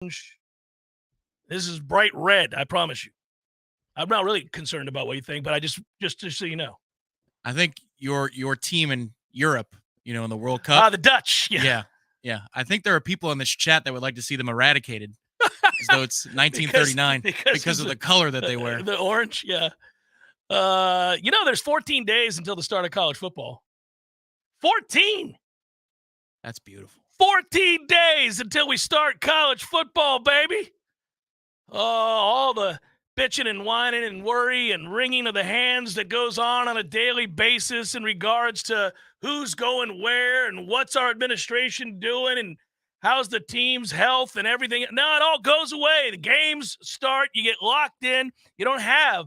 This is bright red, I promise you. I'm not really concerned about what you think, but I just so you know. I think your team in Europe, in the World Cup. The Dutch, Yeah. I think there are people in this chat that would like to see them eradicated, as though it's 1939 because of the color that they wear. The orange, yeah. There's 14 days until the start of college football. 14. That's beautiful. 14 days until we start college football, baby. All the bitching and whining and worry and wringing of the hands that goes on a daily basis in regards to who's going where and what's our administration doing and how's the team's health and everything. No, it all goes away. The games start. You get locked in. You don't have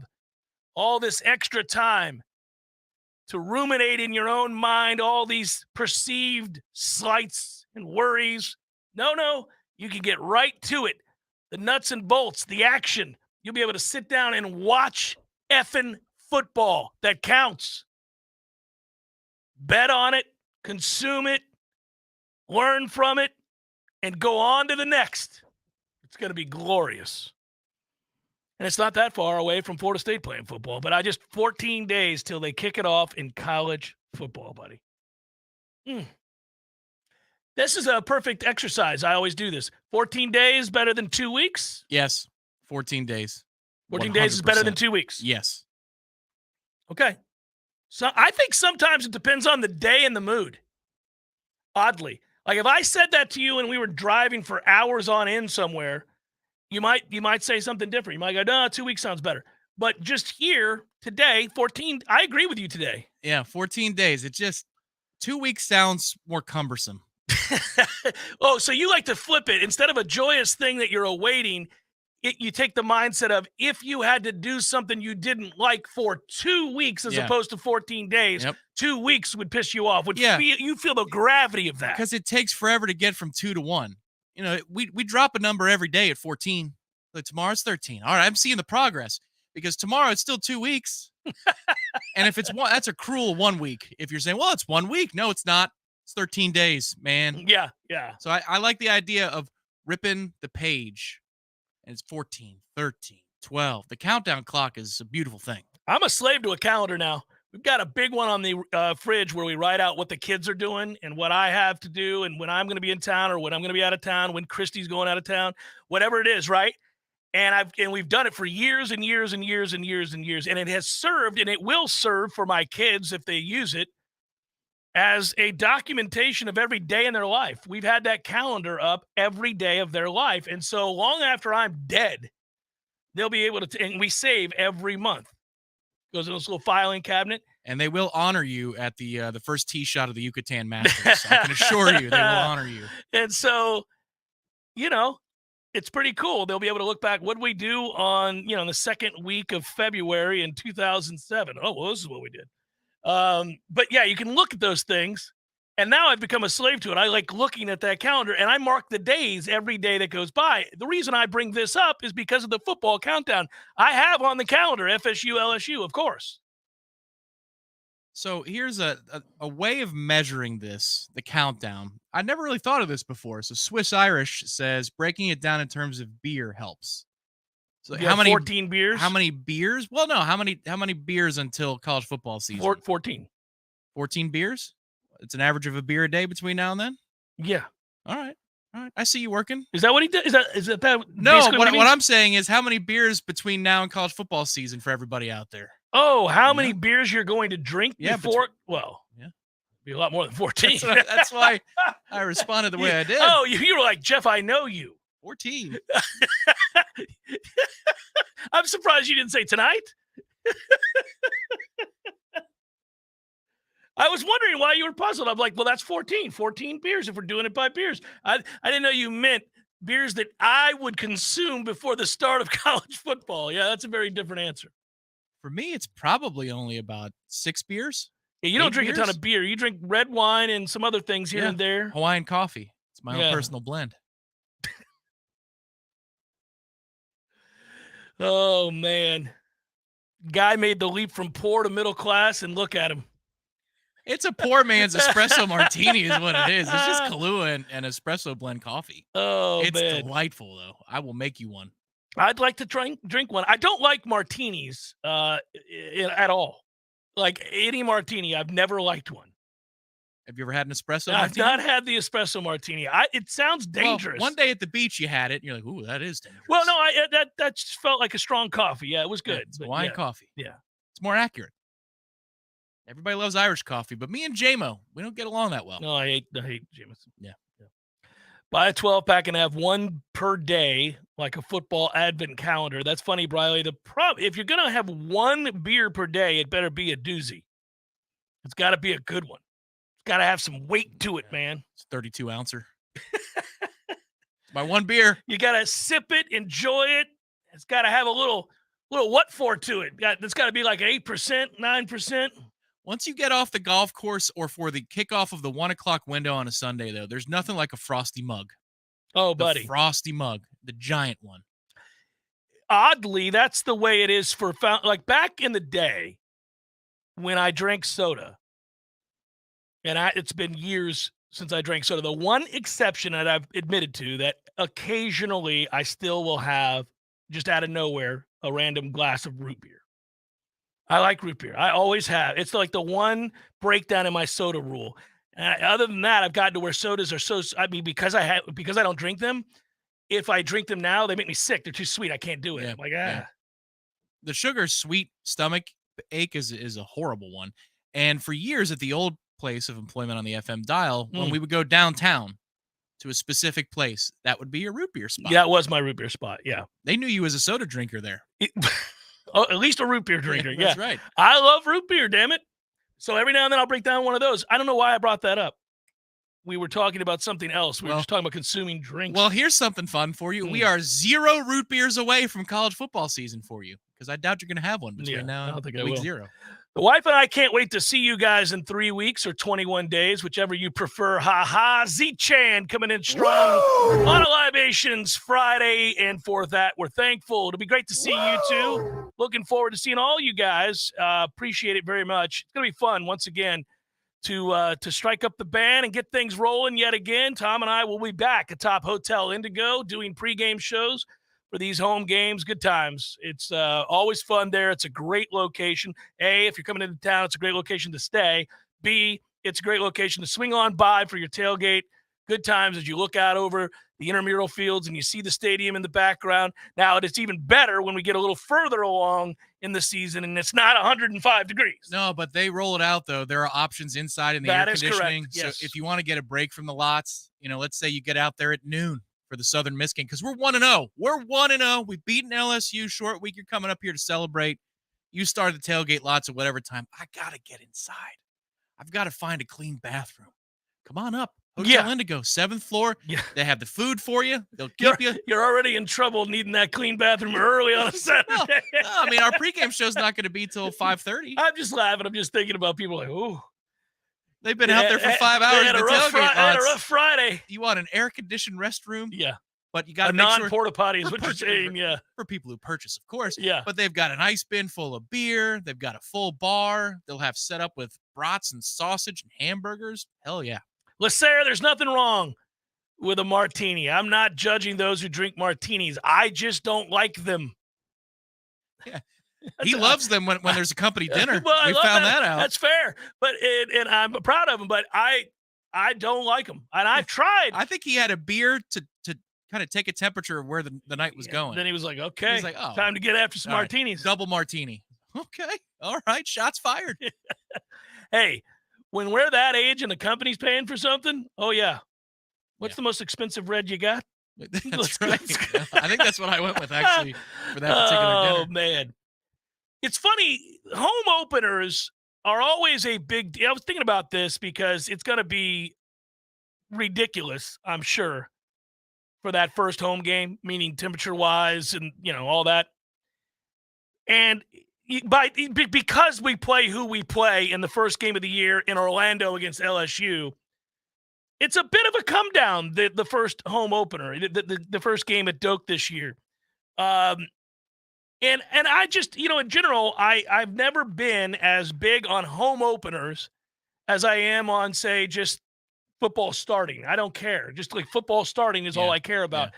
all this extra time to ruminate in your own mind all these perceived slights and worries. No, you can get right to it. The nuts and bolts, the action. You'll be able to sit down and watch effing football that counts. Bet on it, consume it, learn from it, and go on to the next. It's going to be glorious. And it's not that far away from Florida State playing football, but 14 days till they kick it off in college football, buddy. This is a perfect exercise. I always do this. 14 days better than 2 weeks? Yes, 14 days. 14 days is better than 2 weeks? Yes. Okay. So I think sometimes it depends on the day and the mood. Oddly. Like if I said that to you and we were driving for hours on end somewhere, you might say something different. You might go, no, 2 weeks sounds better. But just here, today, 14, I agree with you today. Yeah, 14 days. 2 weeks sounds more cumbersome. Oh, so you like to flip it. Instead of a joyous thing that you're awaiting, you take the mindset of if you had to do something you didn't like for 2 weeks as opposed to 14 days, 2 weeks would piss you off. You feel the gravity of that. Because it takes forever to get from 2 to 1. We drop a number every day at 14. Like tomorrow's 13. All right, I'm seeing the progress because tomorrow it's still 2 weeks. And if it's one, that's a cruel 1 week. If you're saying, well, it's 1 week. No, it's not. It's 13 days, man. Yeah. So I like the idea of ripping the page. And it's 14, 13, 12. The countdown clock is a beautiful thing. I'm a slave to a calendar now. We've got a big one on the fridge where we write out what the kids are doing and what I have to do and when I'm going to be in town or when I'm going to be out of town, when Christy's going out of town, whatever it is, right? And we've done it for years and years and years and years and years. And it has served and it will serve for my kids if they use it as a documentation of every day in their life. We've had that calendar up every day of their life. And so long after I'm dead, they'll be able to, and we save every month. Goes in this little filing cabinet. And they will honor you at the first tee shot of the Yucatan Masters. I can assure you they will honor you. And so, it's pretty cool. They'll be able to look back. What did we do on, the second week of February in 2007? Oh, well, this is what we did. But yeah, you can look at those things. And now I've become a slave to it. I like looking at that calendar and I mark the days every day that goes by. The reason I bring this up is because of the football countdown. I have on the calendar FSU, LSU, of course. So here's a way of measuring this, the countdown. I never really thought of this before. So Swiss Irish says breaking it down in terms of beer helps. So how many 14 beers? How many beers? Well, no, how many beers until college football season? 14. 14 beers? It's an average of a beer a day between now and then? Yeah. All right. I see you working. Is that what he did? Is that No, what I'm saying is how many beers between now and college football season for everybody out there? Oh, how many beers you're going to drink before? Be a lot more than 14. That's why I responded the way I did. Oh, you were like, Jeff, I know you. 14. I'm surprised you didn't say tonight. I was wondering why you were puzzled. I'm like, well, that's 14 beers if we're doing it by beers. I didn't know you meant beers that I would consume before the start of college football. Yeah, that's a very different answer. For me, it's probably only about 6 beers. Yeah, you don't drink a ton of beer. You drink red wine and some other things here and there. Hawaiian coffee. It's my own personal blend. Oh, man. Guy made the leap from poor to middle class, and look at him. It's a poor man's espresso martini is what it is. It's just Kahlua and espresso blend coffee. Oh, It's man. delightful, though. I will make you one. I'd like to drink one. I don't like martinis at all. Like any martini, I've never liked one. Have you ever had an espresso I've martini? not had the espresso martini. It sounds dangerous. Well, one day at the beach you had it, and you're like, ooh, that is dangerous. Well, no, that just felt like a strong coffee. Yeah, it was good. Yeah, it's Hawaiian coffee. Yeah. It's more accurate. Everybody loves Irish coffee, but me and JMO, we don't get along that well. No, I hate Jameson. Yeah. Buy a 12-pack and have one per day, like a football advent calendar. That's funny, Briley. If you're going to have one beer per day, it better be a doozy. It's got to be a good one. It's got to have some weight to it, man. It's 32 ouncer. My one beer. You got to sip it, enjoy it. It's got to have a little what for to it. It's got to be like 8%, 9%. Once you get off the golf course or for the kickoff of the 1 o'clock window on a Sunday, though, there's nothing like a frosty mug. Oh, buddy. The frosty mug, the giant one. Oddly, that's the way it is for like back in the day when I drank soda. And it's been years since I drank soda. The one exception that I've admitted to that occasionally I still will have, just out of nowhere, a random glass of root beer. I like root beer. I always have. It's like the one breakdown in my soda rule. Other than that, I've gotten to where sodas are so. I mean, because I don't drink them. If I drink them now, they make me sick. They're too sweet. I can't do it. Yeah, I'm like, yeah. The sugar sweet stomach ache is a horrible one. And for years at the old place of employment on the FM dial, when we would go downtown to a specific place, that would be your root beer spot. Yeah, it was my root beer spot. Yeah, they knew you as a soda drinker there. Oh, at least a root beer drinker. Yeah, that's right. I love root beer, damn it. So every now and then I'll break down one of those. I don't know why I brought that up. We were talking about something else. We were just talking about consuming drinks. Well, here's something fun for you. We are 0 root beers away from college football season for you, because I doubt you're going to have one between now and week 0. The wife and I can't wait to see you guys in 3 weeks or 21 days, whichever you prefer. Ha-ha. Z-Chan coming in strong on a Libations Friday, and for that, we're thankful. It'll be great to see you two. Looking forward to seeing all you guys. Appreciate it very much. It's going to be fun once again to strike up the band and get things rolling yet again. Tom and I will be back atop Hotel Indigo doing pregame shows for these home games. Good times. It's always fun there. It's a great location. A, if you're coming into town, it's a great location to stay. B, it's a great location to swing on by for your tailgate. Good times as you look out over the intramural fields and you see the stadium in the background. Now, it's even better when we get a little further along in the season and it's not 105 degrees. No, but they roll it out, though. There are options inside in the air conditioning. Correct. Yes. So if you want to get a break from the lots, let's say you get out there at noon for the Southern Miss game, because we're 1-0. We're 1-0. We've beaten LSU. Short week. You're coming up here to celebrate. You start the tailgate lots at whatever time. I got to get inside. I've got to find a clean bathroom. Come on up. Hotel Indigo, 7th floor. Yeah. They have the food for you. They'll keep you. You're already in trouble needing that clean bathroom early on a Saturday. No, I mean, our pregame show's not going to be till 5:30. I'm just laughing. I'm just thinking about people like, ooh. They've been out there for 5 hours. Had a rough Friday. You want an air-conditioned restroom? Yeah. But you got to make sure. Non-porta potty is what you're saying, yeah. For people who purchase, of course. Yeah. But they've got an ice bin full of beer. They've got a full bar. They'll have set up with brats and sausage and hamburgers. Hell yeah. Lasser, there's nothing wrong with a martini. I'm not judging those who drink martinis. I just don't like them. Yeah. He loves them when there's a company dinner. Well, we found that out. That's fair. But and I'm proud of him, but I don't like them. And I've tried. I think he had a beer to kind of take a temperature of where the night was going. Then he was like, okay, like, time to get after some martinis. Right, double martini. Okay. All right. Shots fired. Hey, when we're that age and the company's paying for something, oh, yeah. What's the most expensive red you got? That's right. I think that's what I went with, actually, for that particular dinner. Oh, man. It's funny. Home openers are always a big deal. I was thinking about this because it's going to be ridiculous, I'm sure, for that first home game, meaning temperature-wise and, all that. And because we play who we play in the first game of the year in Orlando against LSU, it's a bit of a come down, the first home opener, the first game at Doak this year. And I just, in general, I've never been as big on home openers as I am on, say, just football starting. I don't care. Just like football starting is all I care about.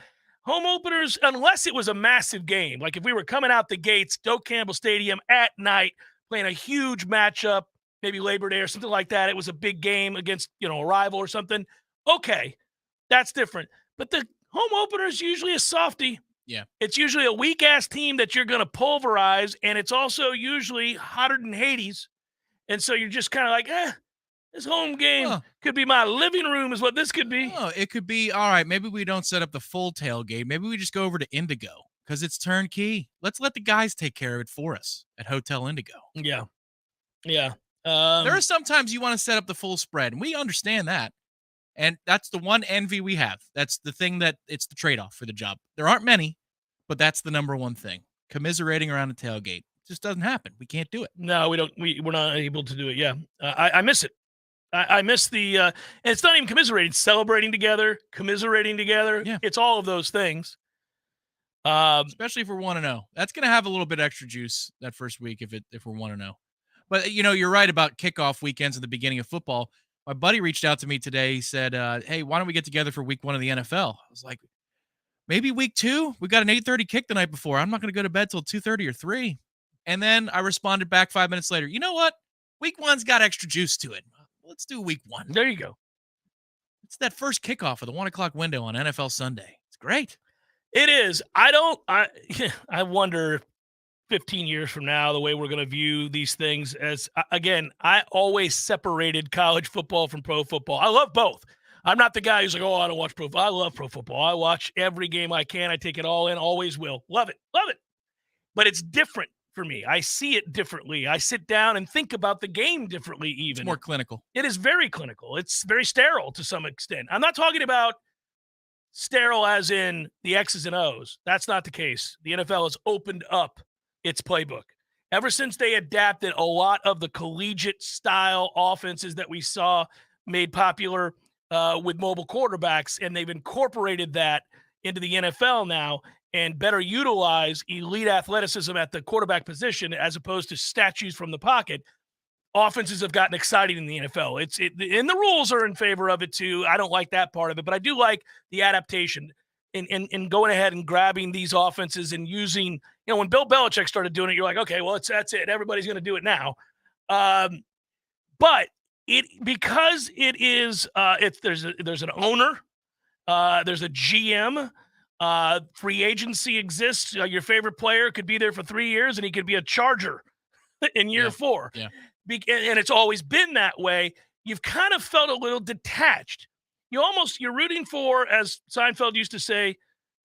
Home openers, unless it was a massive game, like if we were coming out the gates, Doak Campbell Stadium at night, playing a huge matchup, maybe Labor Day or something like that. It was a big game against, a rival or something. Okay, that's different. But the home opener is usually a softie. Yeah. It's usually a weak-ass team that you're going to pulverize, and it's also usually hotter than Hades. And so you're just kind of like, this home game could be my living room is what this could be. Oh, it could be, all right, maybe we don't set up the full tailgate. Maybe we just go over to Indigo because it's turnkey. Let's let the guys take care of it for us at Hotel Indigo. Yeah. Yeah. There are sometimes you want to set up the full spread, and we understand that. And that's the one envy we have. That's the thing that it's the trade-off for the job. There aren't many, but that's the number one thing. Commiserating around a tailgate. It just doesn't happen. We can't do it. No, we don't. We're not able to do it. Yeah. I miss it. I miss the, and it's not even commiserating, it's celebrating together, commiserating together. Yeah. It's all of those things. Especially if we're 1-0. That's going to have a little bit extra juice that first week if we're 1-0. But, you're right about kickoff weekends at the beginning of football. My buddy reached out to me today. He said, hey, why don't we get together for week 1 of the NFL? I was like, maybe week 2? We got an 8:30 kick the night before. I'm not going to go to bed till 2:30 or 3. And then I responded back 5 minutes later. You know what? Week 1's got extra juice to it. Let's do week 1. There you go. It's that first kickoff of the 1 o'clock window on NFL Sunday. It's great. It is. I wonder 15 years from now, the way we're going to view these things as, again, I always separated college football from pro football. I love both. I'm not the guy who's like, oh, I don't watch pro football. I love pro football. I watch every game I can. I take it all in, always will. Love it. Love it. But it's different for me. I see it differently. I sit down and think about the game differently even. It's more clinical. It is very clinical. It's very sterile to some extent. I'm not talking about sterile as in the X's and O's. That's not the case. The NFL has opened up its playbook. Ever since they adapted a lot of the collegiate style offenses that we saw made popular with mobile quarterbacks, and they've incorporated that into the NFL now and better utilize elite athleticism at the quarterback position as opposed to statues from the pocket, offenses have gotten exciting in the NFL. And the rules are in favor of it too. I don't like that part of it, but I do like the adaptation in going ahead and grabbing these offenses and using, when Bill Belichick started doing it, you're like, okay, well, that's it. Everybody's going to do it now. But because it is, there's an owner, there's a GM, free agency exists. Your favorite player could be there for 3 years and he could be a Charger in year 4. Yeah. And it's always been that way. You've kind of felt a little detached. You're rooting for, as Seinfeld used to say,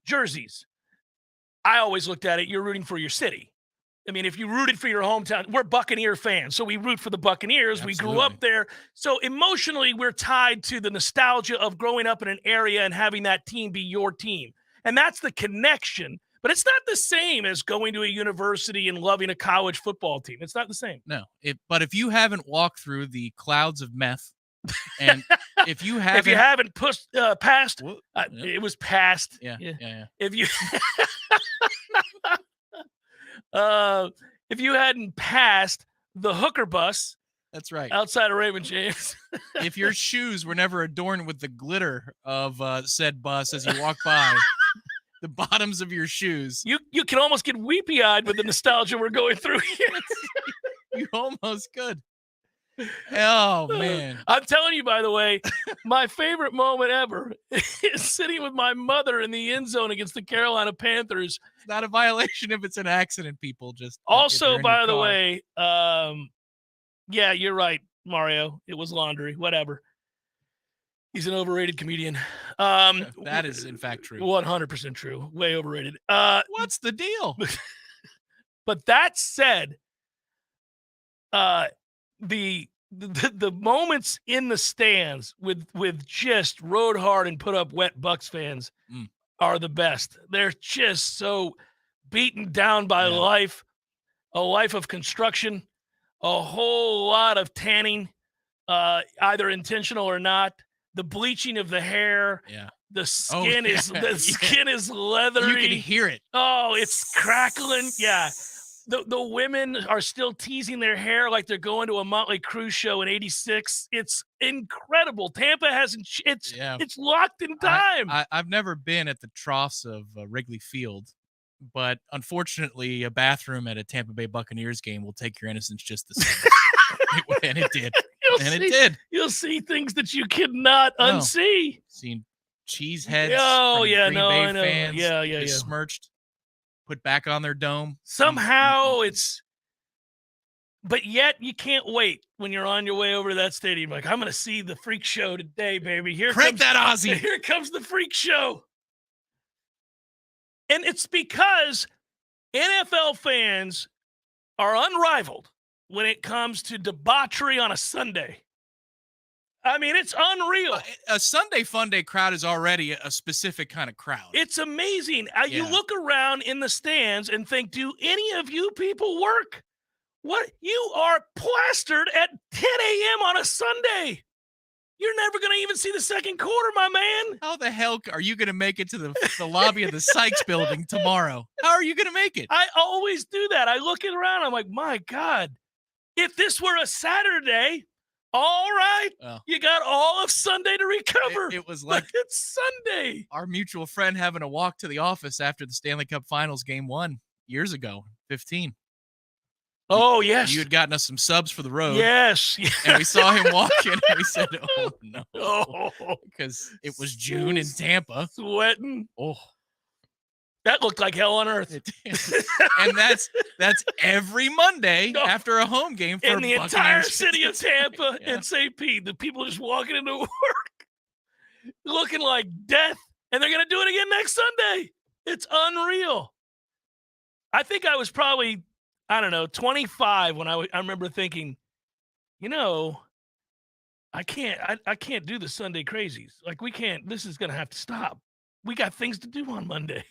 jerseys. I always looked at it, you're rooting for your city. I mean, if you rooted for your hometown, we're Buccaneer fans, so we root for the Buccaneers. Absolutely. We grew up there. So emotionally, we're tied to the nostalgia of growing up in an area and having that team be your team. And that's the connection. But it's not the same as going to a university and loving a college football team. It's not the same. No. But if you haven't walked through the clouds of meth, and if you haven't passed, it was passed. Yeah. If you if you hadn't passed the hooker bus, that's right, outside of Raymond James. If your shoes were never adorned with the glitter of said bus as you walk by, the bottoms of your shoes, you can almost get weepy-eyed with the nostalgia we're going through here. You almost could. Oh, man. I'm telling you, by the way, my favorite moment ever is sitting with my mother in the end zone against the Carolina Panthers. It's not a violation if it's an accident, people. Just also, by the way, yeah, you're right, Mario. It was laundry, whatever. He's an overrated comedian. That is, in fact, true. 100% true. Way overrated. What's the deal? But that said, the moments in the stands with just rode hard and put up wet Bucks fans are the best. They're just so beaten down by life, a life of construction, a whole lot of tanning, either intentional or not. The bleaching of the hair, the skin is leathery. You can hear it. Oh, it's crackling. Yeah. The women are still teasing their hair like they're going to a Motley Crue show in '86. It's incredible. Tampa hasn't. It's locked in time. I've never been at the troughs of Wrigley Field, but unfortunately, a bathroom at a Tampa Bay Buccaneers game will take your innocence just the same. And it did. It did. You'll see things that you cannot unsee. Seen cheese heads. Green Bay fans. Yeah. Besmirched, put back on their dome. Somehow but yet you can't wait when you're on your way over to that stadium. Like, I'm going to see the freak show today, baby. Crank that Aussie. Here comes the freak show. And it's because NFL fans are unrivaled when it comes to debauchery on a Sunday. I mean, it's unreal. A Sunday Fun Day crowd is already a specific kind of crowd. It's amazing. You look around in the stands and think, do any of you people work? What? You are plastered at 10 a.m. on a Sunday. You're never going to even see the second quarter, my man. How the hell are you going to make it to the lobby of the Sykes building tomorrow? How are you going to make it? I always do that. I look around. I'm like, my God, if this were a Saturday, all right, you got all of Sunday to recover. It was like it's Sunday. Our mutual friend having a walk to the office after the Stanley Cup Finals Game 1 years ago, 15. Oh, yes. You had gotten us some subs for the road. Yes. And we saw him walking, and we said, oh, no. Because it was June in Tampa. Sweating. Oh. That looked like hell on earth. And that's every Monday after a home game for in the Buccaneers entire city of Tampa yeah. and St. Pete. The people just walking into work looking like death, and they're going to do it again next Sunday. It's unreal. I think I was probably, 25 when I remember thinking, I can't do the Sunday crazies. Like, we can't. This is going to have to stop. We got things to do on Monday.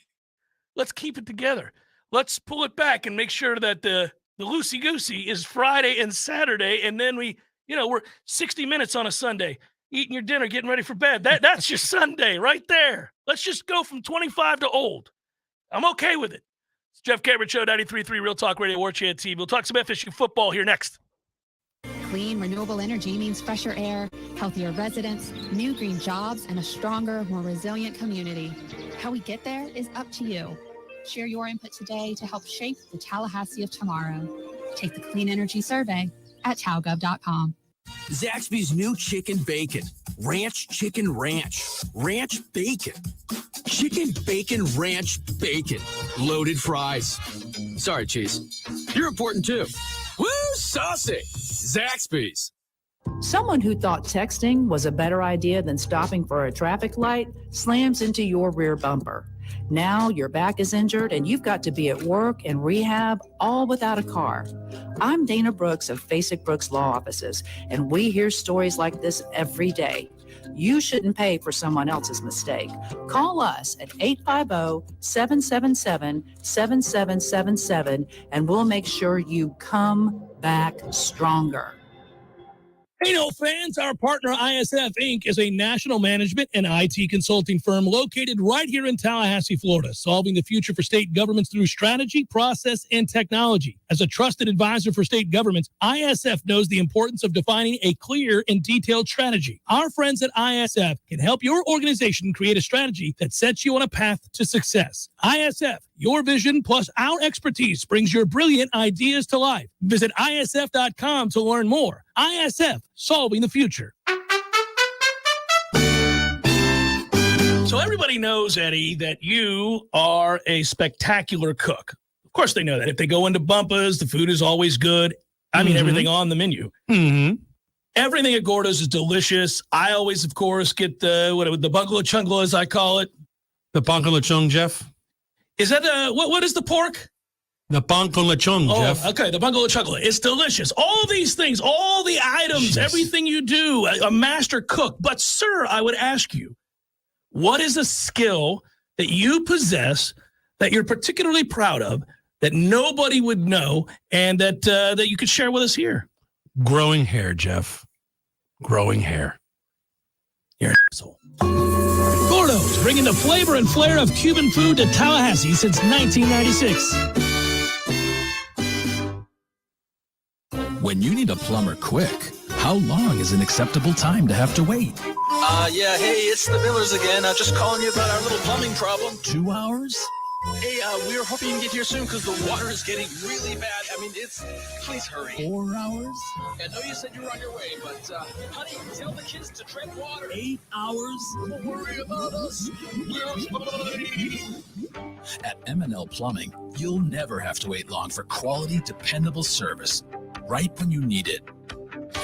Let's keep it together. Let's pull it back and make sure that the loosey-goosey is Friday and Saturday, and then we're 60 minutes on a Sunday, eating your dinner, getting ready for bed. That's your Sunday right there. Let's just go from 25 to old. I'm okay with it. It's Jeff Cameron Show, 93.3 Real Talk Radio, Warchant TV. We'll talk some FSU football here next. Clean, renewable energy means fresher air, healthier residents, new green jobs, and a stronger, more resilient community. How we get there is up to you. Share your input today to help shape the Tallahassee of tomorrow. Take the Clean Energy Survey at talgov.com. Zaxby's new chicken bacon. Ranch chicken ranch. Ranch bacon. Chicken bacon ranch bacon. Loaded fries. Sorry, cheese. You're important too. Woo, saucy. Zaxby's. Someone who thought texting was a better idea than stopping for a traffic light slams into your rear bumper. Now your back is injured and you've got to be at work and rehab, all without a car. I'm Dana Brooks of Basic Brooks Law Offices, and we hear stories like this every day. You shouldn't pay for someone else's mistake. Call us at 850-777-7777, and we'll make sure you come back stronger. Hey, no fans, our partner ISF Inc. is a national management and IT consulting firm located right here in Tallahassee, Florida, solving the future for state governments through strategy, process, and technology. As a trusted advisor for state governments, ISF knows the importance of defining a clear and detailed strategy. Our friends at ISF can help your organization create a strategy that sets you on a path to success. ISF, your vision plus our expertise brings your brilliant ideas to life. Visit ISF.com to learn more. ISF, solving the future. So everybody knows, Eddie, that you are a spectacular cook. Of course they know that. If they go into Bumpa's, the food is always good. I mean, everything on the menu. Mm-hmm. Everything at Gordo's is delicious. I always, of course, get the bungalow chungla, as I call it. The bungalow chung, Jeff. Is that what is the pork? The bungalow chung, Jeff. Okay, the bungalow chungla. It's delicious. All of these things, all the items, everything you do, a master cook. But, sir, I would ask you, what is a skill that you possess that you're particularly proud of, that nobody would know, and that you could share with us here? Growing hair, Jeff. Growing hair. You're an asshole. Gordo's, bringing the flavor and flair of Cuban food to Tallahassee since 1996. When you need a plumber quick, how long is an acceptable time to have to wait? Yeah, hey, it's the Millers again. Just calling you about our little plumbing problem. 2 hours? Hey, we were hoping you can get here soon because the water is getting really bad. I mean, please hurry. 4 hours? I know you said you were on your way, but, honey, tell the kids to tread water. 8 hours? Don't worry about us. We're fine. At M&L Plumbing, you'll never have to wait long for quality, dependable service right when you need it.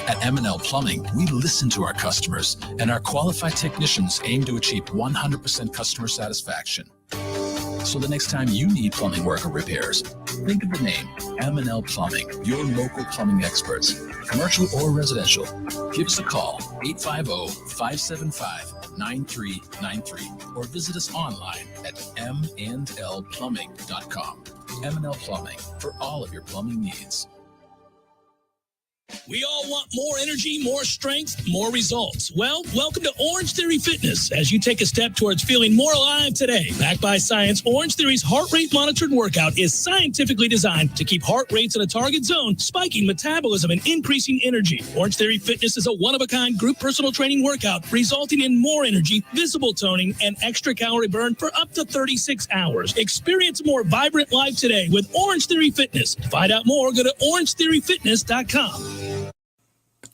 At M&L Plumbing, we listen to our customers, and our qualified technicians aim to achieve 100% customer satisfaction. So the next time you need plumbing work or repairs, think of the name M&L Plumbing, your local plumbing experts, commercial or residential. Give us a call, 850-575-9393, or visit us online at mandlplumbing.com. M&L Plumbing, for all of your plumbing needs. We all want more energy, more strength, more results. Well, welcome to Orange Theory Fitness as you take a step towards feeling more alive today. Backed by science, Orange Theory's heart rate monitored workout is scientifically designed to keep heart rates in a target zone, spiking metabolism and increasing energy. Orange Theory Fitness is a one-of-a-kind group personal training workout resulting in more energy, visible toning, and extra calorie burn for up to 36 hours. Experience a more vibrant life today with Orange Theory Fitness. To find out more, go to orangetheoryfitness.com.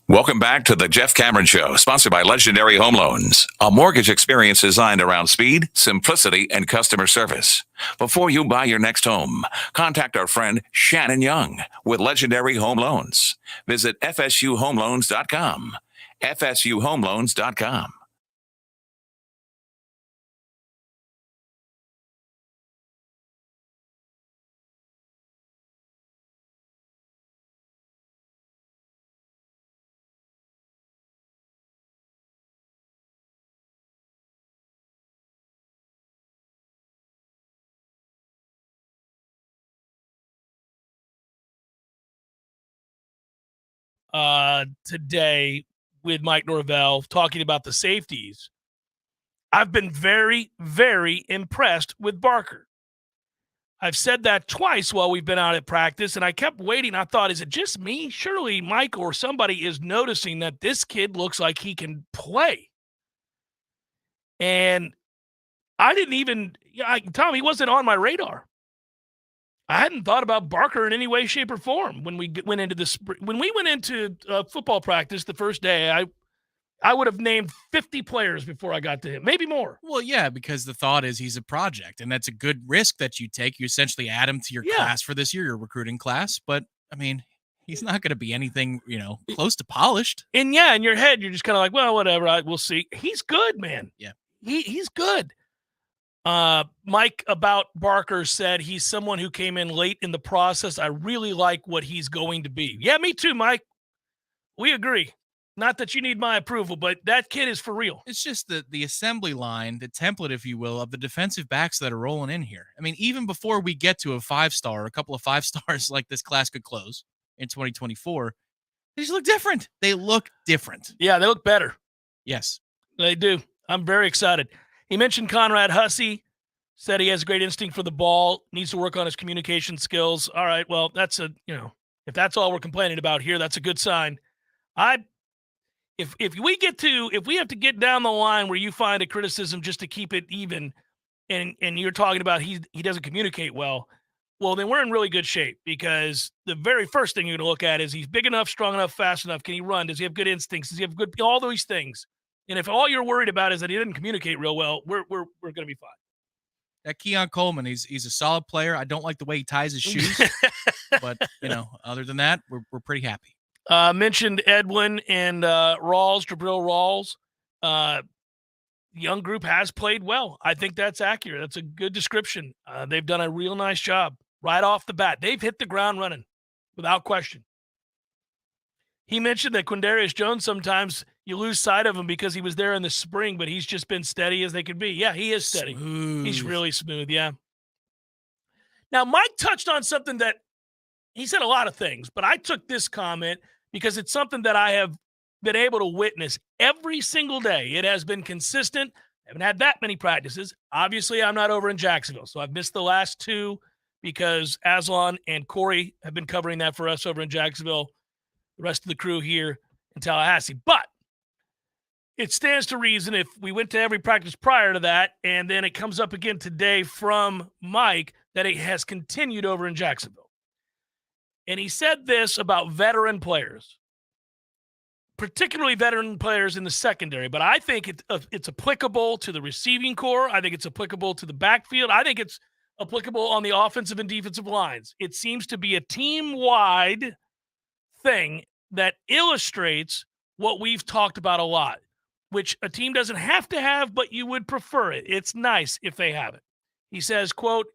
Welcome back to the Jeff Cameron Show, sponsored by Legendary Home Loans, a mortgage experience designed around speed, simplicity, and customer service. Before you buy your next home, contact our friend Shannon Young with Legendary Home Loans. Visit FSUHomeLoans.com. FSUHomeLoans.com. Today with Mike Norvell talking about the safeties. I've been very, very impressed with Barker. I've said that twice while we've been out at practice, and I kept waiting. I thought, is it just me? Surely Mike or somebody is noticing that this kid looks like he can play. And I didn't even, Tom, he wasn't on my radar. I hadn't thought about Barker in any way, shape, or form when we went into this. When we went into football practice the first day, I would have named 50 players before I got to him, maybe more. Well, yeah, because the thought is he's a project, and that's a good risk that you take. You essentially add him to your class for this year, your recruiting class. But I mean, he's not going to be anything, close to polished. And yeah, in your head, you're just kind of like, well, whatever. We'll see. He's good, man. Yeah, he's good. Mike about Barker said he's someone who came in late in the process. I really like what he's going to be. Yeah, me too, Mike. We agree. Not that you need my approval, but that kid is for real. It's just the assembly line, the template, if you will, of the defensive backs that are rolling in here. I mean, even before we get to a 5-star, a couple of 5-stars like this class could close in 2024, they just look different. They look different. Yeah, they look better. Yes. They do. I'm very excited. He mentioned Conrad Hussey, said he has a great instinct for the ball, needs to work on his communication skills. All right, well, that's if that's all we're complaining about here, that's a good sign. If we have to get down the line where you find a criticism just to keep it even, and you're talking about he doesn't communicate well, then we're in really good shape, because the very first thing you're going to look at is he's big enough, strong enough, fast enough. Can he run? Does he have good instincts? Does he have good, all these things? And if all you're worried about is that he didn't communicate real well, we're going to be fine. That Keon Coleman, he's a solid player. I don't like the way he ties his shoes, but other than that, we're pretty happy. Mentioned Edwin and Rawls, Jabril Rawls. Young group has played well. I think that's accurate. That's a good description. They've done a real nice job right off the bat. They've hit the ground running without question. He mentioned that Quindarius Jones, sometimes you lose sight of him because he was there in the spring, but he's just been steady as they could be. Yeah, he is steady. Smooth. He's really smooth, yeah. Now, Mike touched on something that he said a lot of things, but I took this comment because it's something that I have been able to witness every single day. It has been consistent. I haven't had that many practices. Obviously, I'm not over in Jacksonville, so I've missed the last two because Aslan and Corey have been covering that for us over in Jacksonville. the rest of the crew here in Tallahassee. But it stands to reason if we went to every practice prior to that, and then it comes up again today from Mike, that it has continued over in Jacksonville. And he said this about veteran players, particularly veteran players in the secondary, but I think it's applicable to the receiving core. I think it's applicable to the backfield. I think it's applicable on the offensive and defensive lines. It seems to be a team-wide thing that illustrates what we've talked about a lot, which a team doesn't have to have, but you would prefer it. It's nice if they have it. He says, quote,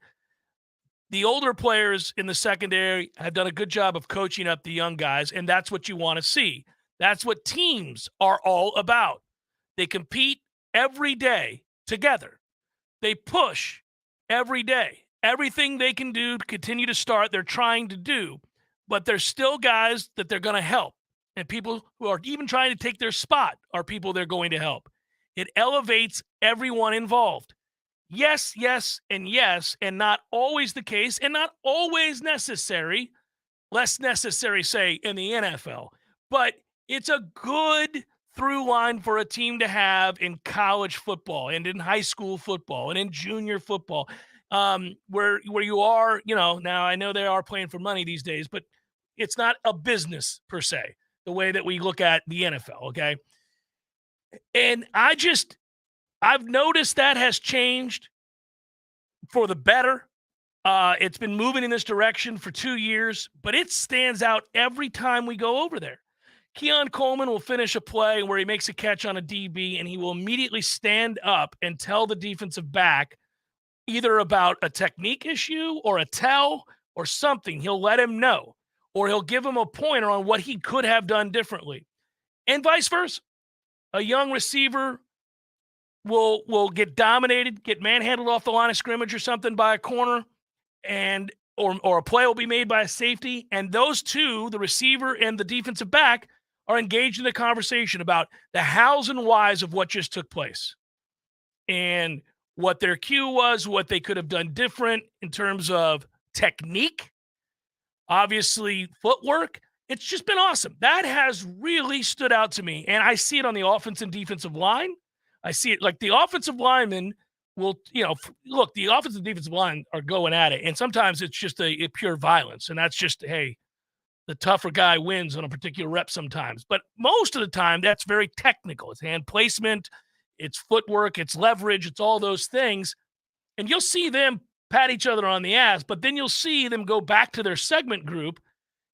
the older players in the secondary have done a good job of coaching up the young guys, and that's what you want to see. That's what teams are all about. They compete every day together. They push every day. Everything they can do to continue to start, they're trying to do, but there's still guys that they're going to help. And people who are even trying to take their spot are people they're going to help. It elevates everyone involved. Yes, and not always the case, and not always necessary. Less necessary, say, in the NFL. But it's a good through line for a team to have in college football and in high school football and in junior football, where you are, now I know they are playing for money these days, but it's not a business per se, the way that we look at the NFL, okay? And I've noticed that has changed for the better. It's been moving in this direction for 2 years, but it stands out every time we go over there. Keon Coleman will finish a play where he makes a catch on a DB, and he will immediately stand up and tell the defensive back either about a technique issue or a tell or something. He'll let him know, or he'll give him a pointer on what he could have done differently, and vice versa. A young receiver will get dominated, get manhandled off the line of scrimmage or something by a corner, and or a play will be made by a safety, and those two, the receiver and the defensive back, are engaged in a conversation about the hows and whys of what just took place and what their cue was, what they could have done different in terms of technique, obviously footwork. It's just been awesome. That has really stood out to me, and I see it on the offense and defensive line. I see it like the offensive linemen will, look, the offensive and defensive line are going at it, and sometimes it's just a pure violence, and that's just, hey, the tougher guy wins on a particular rep sometimes. But most of the time, that's very technical. It's hand placement, it's footwork, it's leverage, it's all those things. And you'll see them pat each other on the ass, but then you'll see them go back to their segment group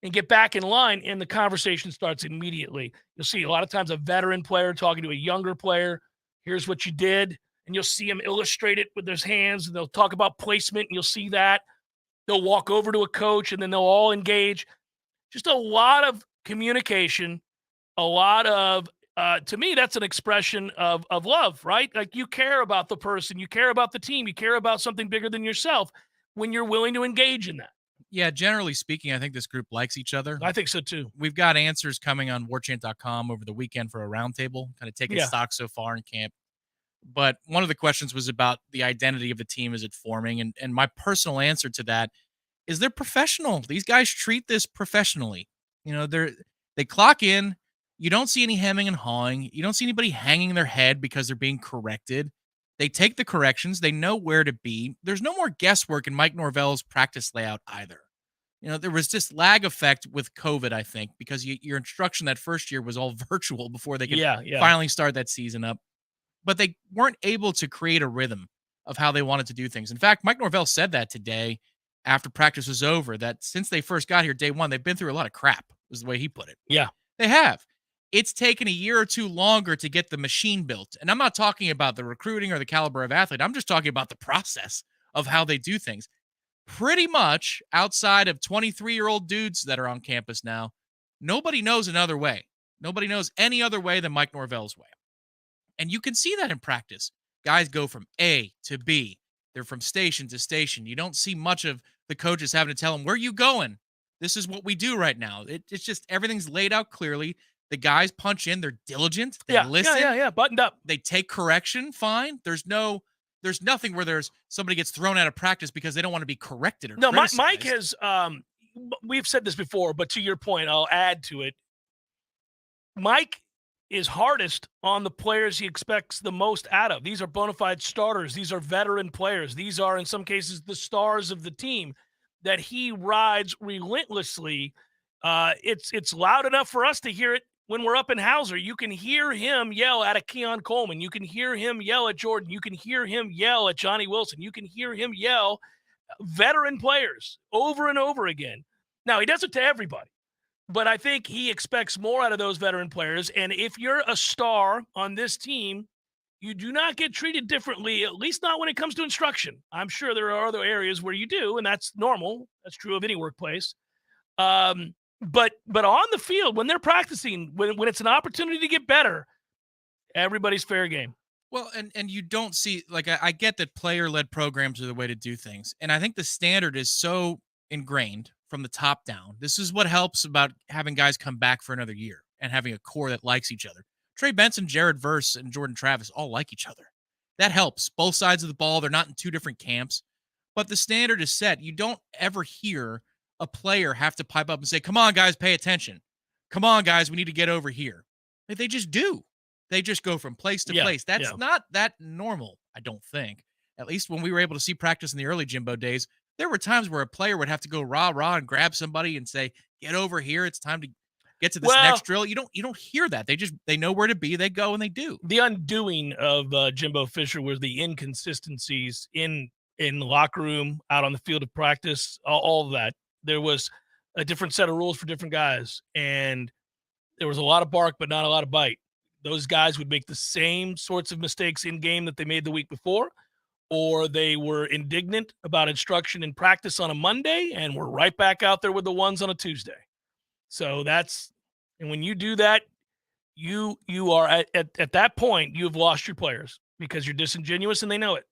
and get back in line, and the conversation starts immediately. You'll see a lot of times a veteran player talking to a younger player. Here's what you did. And you'll see them illustrate it with their hands, and they'll talk about placement, and you'll see that. They'll walk over to a coach, and then they'll all engage. Just a lot of communication, a lot of, to me, that's an expression of love, right? Like you care about the person, you care about the team, you care about something bigger than yourself when you're willing to engage in that. Yeah, generally speaking, I think this group likes each other. I think so too. We've got answers coming on warchant.com over the weekend for a roundtable, kind of taking stock so far in camp. But one of the questions was about the identity of the team as it forming. And my personal answer to that is they're professional. These guys treat this professionally. They clock in. You don't see any hemming and hawing. You don't see anybody hanging their head because they're being corrected. They take the corrections. They know where to be. There's no more guesswork in Mike Norvell's practice layout either. There was this lag effect with COVID, I think, because your instruction that first year was all virtual before they could finally start that season up. But they weren't able to create a rhythm of how they wanted to do things. In fact, Mike Norvell said that today after practice was over, that since they first got here day one, they've been through a lot of crap, is the way he put it. Yeah. They have. It's taken a year or two longer to get the machine built. And I'm not talking about the recruiting or the caliber of athlete. I'm just talking about the process of how they do things. Pretty much outside of 23-year-old dudes that are on campus now, nobody knows another way. Nobody knows any other way than Mike Norvell's way. And you can see that in practice. Guys go from A to B. They're from station to station. You don't see much of the coaches having to tell them, where are you going? This is what we do right now. It's just everything's laid out clearly. The guys punch in. They're diligent. They listen. Yeah. Buttoned up. They take correction. Fine. There's nothing where somebody gets thrown out of practice because they don't want to be corrected or criticized. Mike has, we've said this before, but to your point, I'll add to it. Mike is hardest on the players he expects the most out of. These are bona fide starters. These are veteran players. These are, in some cases, the stars of the team that he rides relentlessly. It's loud enough for us to hear it when we're up in Hauser. You can hear him yell at a Keon Coleman. You can hear him yell at Jordan. You can hear him yell at Johnny Wilson. You can hear him yell veteran players over and over again. Now, he does it to everybody, but I think he expects more out of those veteran players. And if you're a star on this team, you do not get treated differently, at least not when it comes to instruction. I'm sure there are other areas where you do, and that's normal. That's true of any workplace. But on the field, when they're practicing, when it's an opportunity to get better, everybody's fair game. Well, and you don't see, like, I get that player-led programs are the way to do things. And I think the standard is so ingrained from the top down. This is what helps about having guys come back for another year and having a core that likes each other. Trey Benson, Jared Verse, and Jordan Travis all like each other. That helps. Both sides of the ball, they're not in two different camps. But the standard is set. You don't ever hear a player have to pipe up and say, come on, guys, pay attention. Come on, guys, we need to get over here. Like, they just do. They just go from place to place. That's not that normal, I don't think. At least when we were able to see practice in the early Jimbo days, there were times where a player would have to go rah-rah and grab somebody and say, get over here. It's time to get to this next drill. You don't hear that. They know where to be. They go and they do. The undoing of Jimbo Fisher was the inconsistencies in the locker room, out on the field of practice, all of that. There was a different set of rules for different guys, and there was a lot of bark, but not a lot of bite. Those guys would make the same sorts of mistakes in game that they made the week before, or they were indignant about instruction in practice on a Monday and were right back out there with the ones on a Tuesday. So and when you do that, you are at that point, you've lost your players because you're disingenuous and they know it.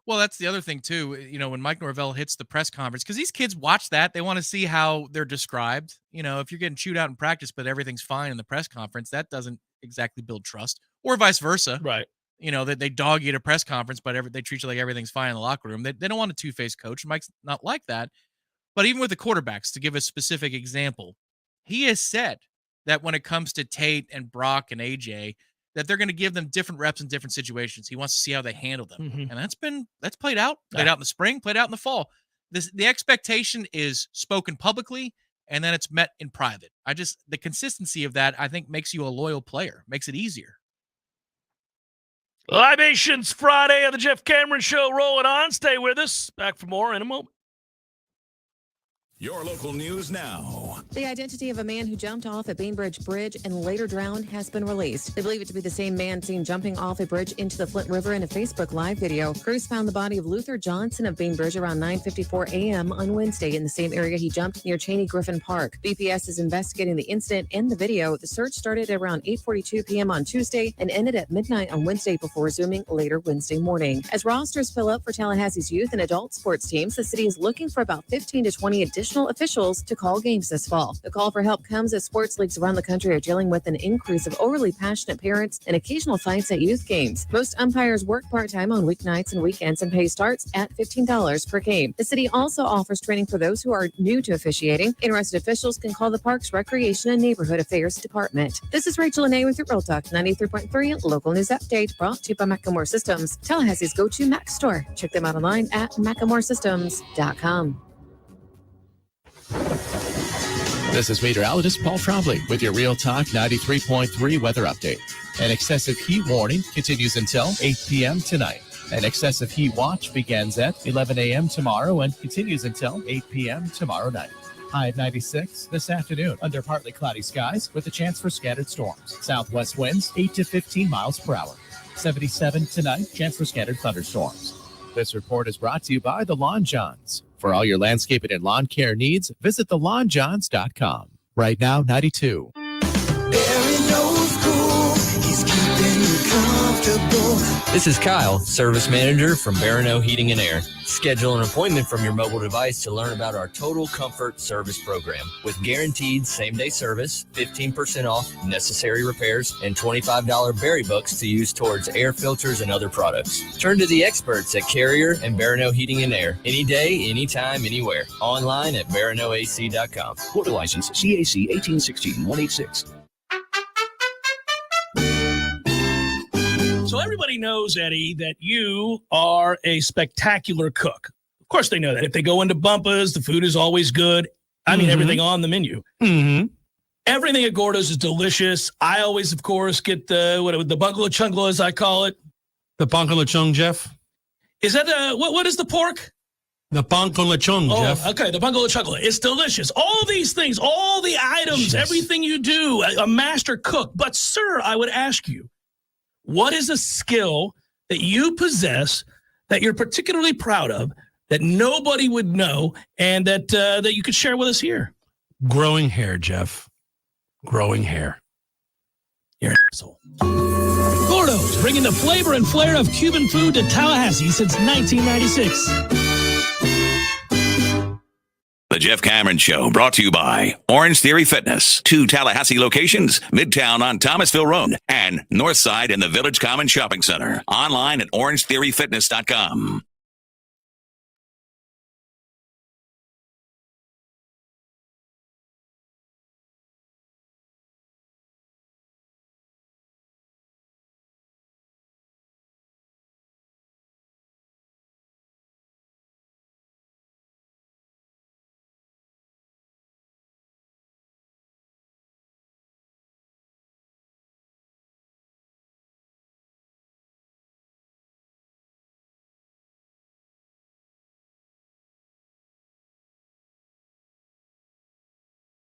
Well, that's the other thing, too. You know, when Mike Norvell hits the press conference, because these kids watch that, they want to see how they're described. You know, if you're getting chewed out in practice, but everything's fine in the press conference, that doesn't exactly build trust, or vice versa. Right. You know, that they dog you at a press conference, but they treat you like everything's fine in the locker room. They don't want a two-faced coach. Mike's not like that. But even with the quarterbacks, to give a specific example, he has said that when it comes to Tate and Brock and AJ, that they're going to give them different reps in different situations. He wants to see how they handle them. Mm-hmm. And that's played out in the spring, played out in the fall. The expectation is spoken publicly, and then it's met in private. The consistency of that, I think, makes you a loyal player, makes it easier. Libations Friday of the Jeff Cameron Show rolling on. Stay with us. Back for more in a moment. Your local news now. The identity of a man who jumped off at Bainbridge Bridge and later drowned has been released. They believe it to be the same man seen jumping off a bridge into the Flint River in a Facebook Live video. Crews found the body of Luther Johnson of Bainbridge around 9:54 a.m. on Wednesday in the same area he jumped near Cheney Griffin Park. BPS is investigating the incident and the video. The search started at around 8:42 p.m. on Tuesday and ended at midnight on Wednesday before resuming later Wednesday morning. As rosters fill up for Tallahassee's youth and adult sports teams, the city is looking for about 15 to 20 additional officials to call games this fall. The call for help comes as sports leagues around the country are dealing with an increase of overly passionate parents and occasional fights at youth games. Most umpires work part-time on weeknights and weekends, and pay starts at $15 per game. The city also offers training for those who are new to officiating. Interested officials can call the Parks Recreation and Neighborhood Affairs Department. This is Rachel Anay with your Real Talk 93.3 local news update, brought to you by Macklemore Systems, Tallahassee's go-to Mac store. Check them out online at MaclemoreSystems.com. This is meteorologist Paul Trombley with your Real Talk 93.3 weather update. An excessive heat warning continues until 8 p.m. tonight. An excessive heat watch begins at 11 a.m. tomorrow and continues until 8 p.m. tomorrow night. High at 96 this afternoon under partly cloudy skies with a chance for scattered storms. Southwest winds 8 to 15 miles per hour. 77 tonight, chance for scattered thunderstorms. This report is brought to you by the Lawn Johns. For all your landscaping and lawn care needs, visit thelawnjohns.com. Right now, 92. This is Kyle, service manager from Barano Heating and Air. Schedule an appointment from your mobile device to learn about our Total Comfort Service Program. With guaranteed same-day service, 15% off necessary repairs, and $25 berry books to use towards air filters and other products. Turn to the experts at Carrier and Barano Heating and Air. Any day, anytime, anywhere. Online at baranoac.com. Florida license CAC 1816-186. everybody knows, Eddie, that you are a spectacular cook. Of course they know that. If they go into Bumpa's, the food is always good. I mean, everything on the menu. Mm-hmm. Everything at Gordo's is delicious. I always, of course, get the bungalow chungla, as I call it. The bungalow chung, Jeff. Is that what is the pork? The bungalow chung, Jeff. Okay, the bungalow chungla. It's delicious. All these things, all the items, everything you do, a master cook. But, sir, I would ask you, what is a skill that you possess that you're particularly proud of that nobody would know and that you could share with us here? Growing hair, Jeff. Growing hair. You're an asshole. Gordo's, bringing the flavor and flair of Cuban food to Tallahassee since 1996. The Jeff Cameron Show, brought to you by Orange Theory Fitness. 2 Tallahassee locations, Midtown on Thomasville Road and Northside in the Village Common Shopping Center. Online at orangetheoryfitness.com.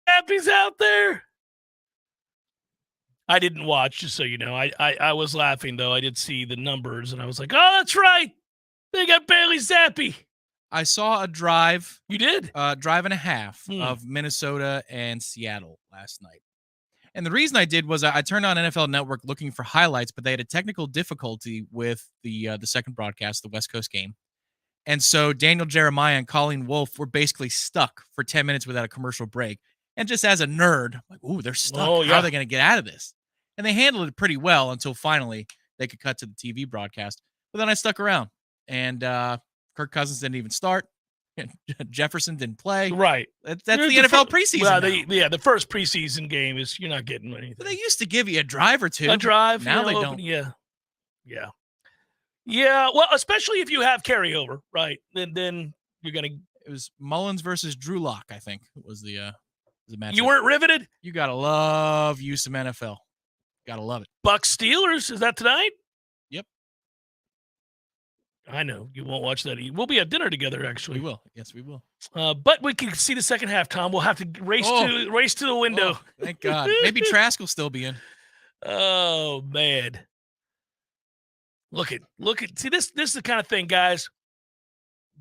Happy's out there. I didn't watch, just so you know. I was laughing, though. I did see the numbers, and I was like, oh, that's right. They got Bailey Zappi. I saw a drive. You did? Drive and a half of Minnesota and Seattle last night. And the reason I did was I turned on NFL Network looking for highlights, but they had a technical difficulty with the second broadcast, the West Coast game. And so Daniel Jeremiah and Colleen Wolfe were basically stuck for 10 minutes without a commercial break. And just as a nerd, I'm like, ooh, they're stuck. Oh, yeah. How are they going to get out of this? And they handled it pretty well until finally they could cut to the TV broadcast. But then I stuck around, and Kirk Cousins didn't even start. Jefferson didn't play. Right. That's the NFL preseason. Well, the first preseason game is you're not getting anything. But they used to give you a drive or two. A drive. Now they don't. Yeah. Well, especially if you have carryover, right? Then you're gonna. It was Mullins versus Drew Lock, I think, was the match. You weren't riveted? You gotta love you some NFL. Gotta love it. Bucks Steelers, is that tonight? Yep. I know you won't watch that. We'll be at dinner together, actually. We will. Yes, we will. But we can see the second half, Tom. We'll have to race to the window. Oh, thank God. Maybe Trask will still be in. Oh man. Look at see this is the kind of thing, guys.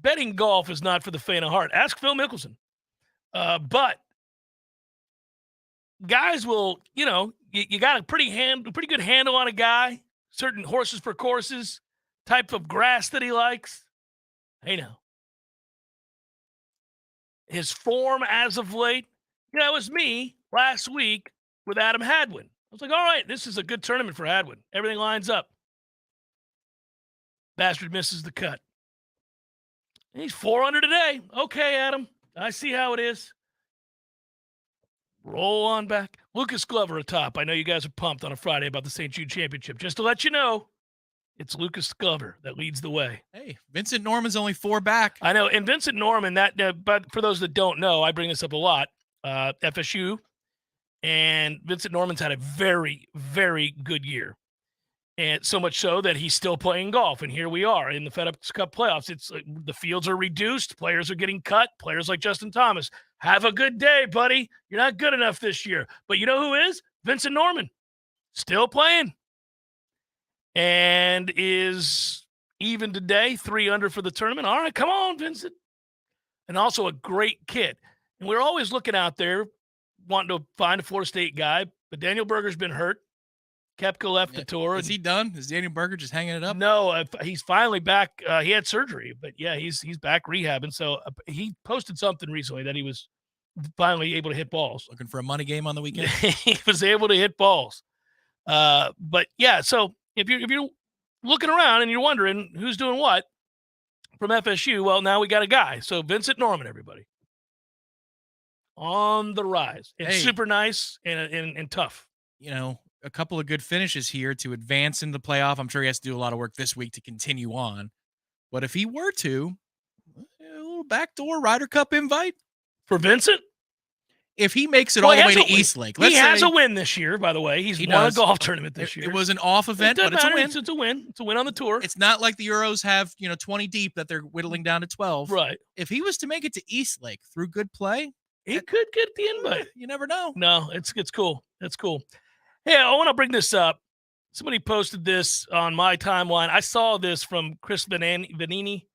Betting golf is not for the faint of heart. Ask Phil Mickelson. But guys will, you got a pretty good handle on a guy, certain horses for courses, type of grass that he likes. Hey now. His form as of late, it was me last week with Adam Hadwin. I was like, all right, this is a good tournament for Hadwin. Everything lines up. Bastard misses the cut. He's 4 under today. Okay, Adam. I see how it is. Roll on back. Lucas Glover atop. I know you guys are pumped on a Friday about the St. Jude Championship. Just to let you know, it's Lucas Glover that leads the way. Hey, Vincent Norman's only 4 back. I know. And Vincent Norman, but for those that don't know, I bring this up a lot. FSU. And Vincent Norman's had a very, very good year. And so much so that he's still playing golf. And here we are in the FedEx Cup playoffs. It's the fields are reduced. Players are getting cut. Players like Justin Thomas. Have a good day, buddy. You're not good enough this year. But you know who is? Vincent Norman. Still playing. And is even today, 3 under for the tournament. All right, come on, Vincent. And also a great kid. And we're always looking out there wanting to find a Florida State guy. But Daniel Berger's been hurt. Koepka left the tour. Is he done? Is Daniel Berger just hanging it up? No, he's finally back. He had surgery, but yeah, he's back rehabbing. So he posted something recently that he was finally able to hit balls. Looking for a money game on the weekend? He was able to hit balls. But yeah, so if you're looking around and you're wondering who's doing what from FSU, well, now we got a guy. So Vincent Norman, everybody. On the rise. And super nice and tough. a couple of good finishes here to advance in the playoff. I'm sure he has to do a lot of work this week to continue on. But if he were to, a little backdoor Ryder Cup invite for Vincent. If he makes it all the way to Eastlake. He has a win this year, by the way. He won a golf tournament this year. It was an off event, but it's a win. It's a win. It's a win on the tour. It's not like the Euros have, 20 deep that they're whittling down to 12. Right. If he was to make it to Eastlake through good play, he could get the invite. You never know. No, it's cool. It's cool. Hey, I want to bring this up. Somebody posted this on my timeline. I saw this from Chris Vanini.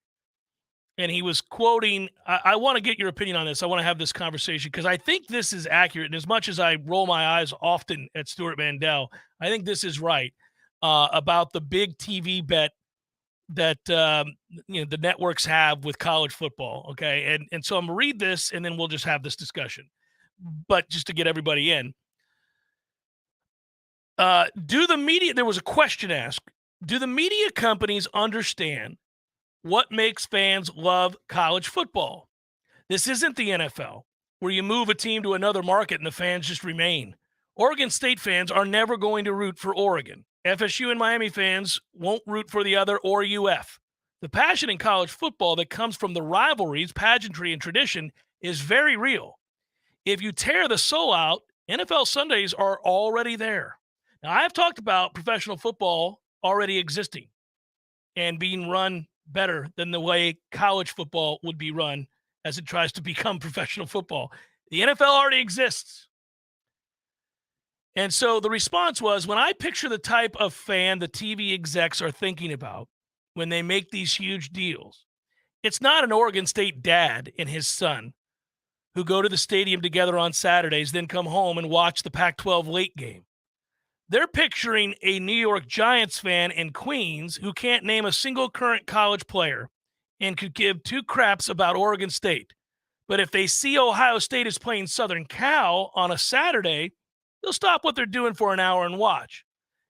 And he was quoting, I want to get your opinion on this. I want to have this conversation because I think this is accurate. And as much as I roll my eyes often at Stuart Mandel, I think this is right about the big TV bet that the networks have with college football. Okay. And so I'm going to read this and then we'll just have this discussion. But just to get everybody in, do the media, there was a question asked, do the media companies understand what makes fans love college football? This isn't the NFL, where you move a team to another market and the fans just remain. Oregon State fans are never going to root for Oregon. FSU and Miami fans won't root for the other or UF. The passion in college football that comes from the rivalries, pageantry, and tradition is very real. If you tear the soul out, NFL Sundays are already there. Now, I've talked about professional football already existing and being run better than the way college football would be run as it tries to become professional football. The NFL already exists. And so the response was, when I picture the type of fan the TV execs are thinking about when they make these huge deals, it's not an Oregon State dad and his son who go to the stadium together on Saturdays, then come home and watch the Pac-12 late game. They're picturing a New York Giants fan in Queens who can't name a single current college player and could give two craps about Oregon State. But if they see Ohio State is playing Southern Cal on a Saturday, they'll stop what they're doing for an hour and watch.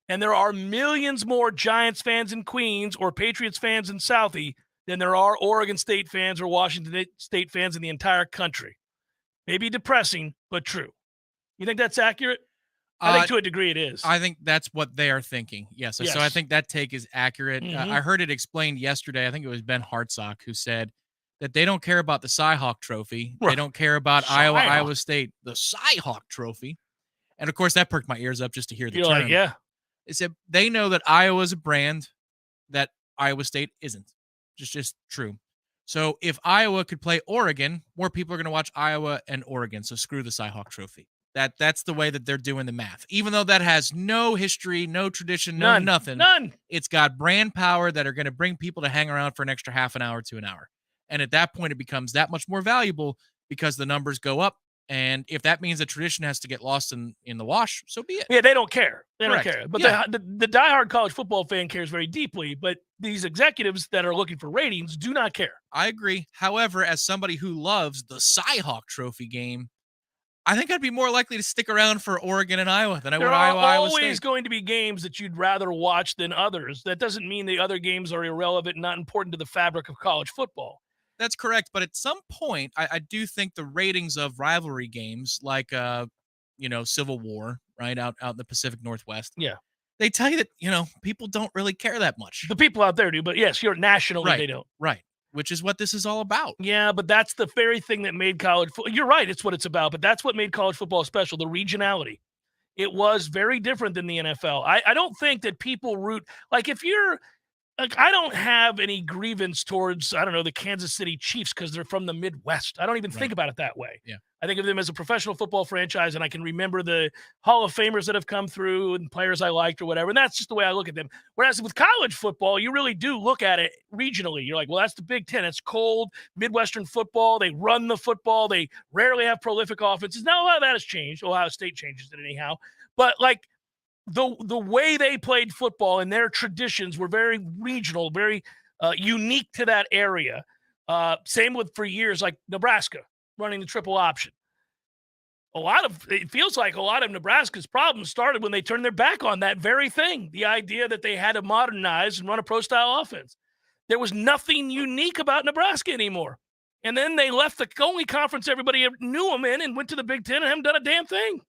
And there are millions more Giants fans in Queens or Patriots fans in Southie than there are Oregon State fans or Washington State fans in the entire country. Maybe depressing, but true. You think that's accurate? I think to a degree it is. I think that's what they are thinking. Yes. So I think that take is accurate. Mm-hmm. I heard it explained yesterday. I think it was Ben Hartsock who said that they don't care about the Cy-Hawk Trophy. Right. They don't care about Iowa State, the Cy-Hawk Trophy. And, of course, that perked my ears up just to hear the term. Like, yeah. It said they know that Iowa is a brand that Iowa State isn't. Just true. So if Iowa could play Oregon, more people are going to watch Iowa and Oregon. So screw the Cy-Hawk Trophy. That's the way that they're doing the math. Even though that has no history, no tradition, nothing. None. It's got brand power that are going to bring people to hang around for an extra half an hour to an hour. And at that point, it becomes that much more valuable because the numbers go up. And if that means that tradition has to get lost in the wash, so be it. Yeah, they don't care. They Correct. don't care. But Yeah. the diehard college football fan cares very deeply. But these executives that are looking for ratings do not care. I agree. However, as somebody who loves the Cy-Hawk Trophy game, I think I'd be more likely to stick around for Oregon and Iowa than I would Iowa. There are always going to be games that you'd rather watch than others. That doesn't mean the other games are irrelevant and not important to the fabric of college football. That's correct. But at some point, I do think the ratings of rivalry games like, Civil War, right, out in the Pacific Northwest. Yeah. They tell you that, people don't really care that much. The people out there do, but yes, you're nationally, they don't. Right. Which is what this is all about. Yeah, but that's the very thing that made college football. You're right, it's what it's about, but that's what made college football special, the regionality. It was very different than the NFL. I don't think that people root, like if you're, like I don't have any grievance towards, I don't know, the Kansas City Chiefs because they're from the Midwest. I don't even think about it that way. Yeah. I think of them as a professional football franchise, and I can remember the Hall of Famers that have come through and players I liked or whatever, and that's just the way I look at them. Whereas with college football, you really do look at it regionally. You're like, well, that's the Big Ten. It's cold, Midwestern football. They run the football. They rarely have prolific offenses. Now, a lot of that has changed. Ohio State changes it anyhow. But, like, the way they played football and their traditions were very regional, very unique to that area. Same with, for years, like Nebraska, running the triple option. It feels like a lot of Nebraska's problems started when they turned their back on that very thing, the idea that they had to modernize and run a pro-style offense. There was nothing unique about Nebraska anymore. And then they left the only conference everybody knew them in and went to the Big Ten and haven't done a damn thing.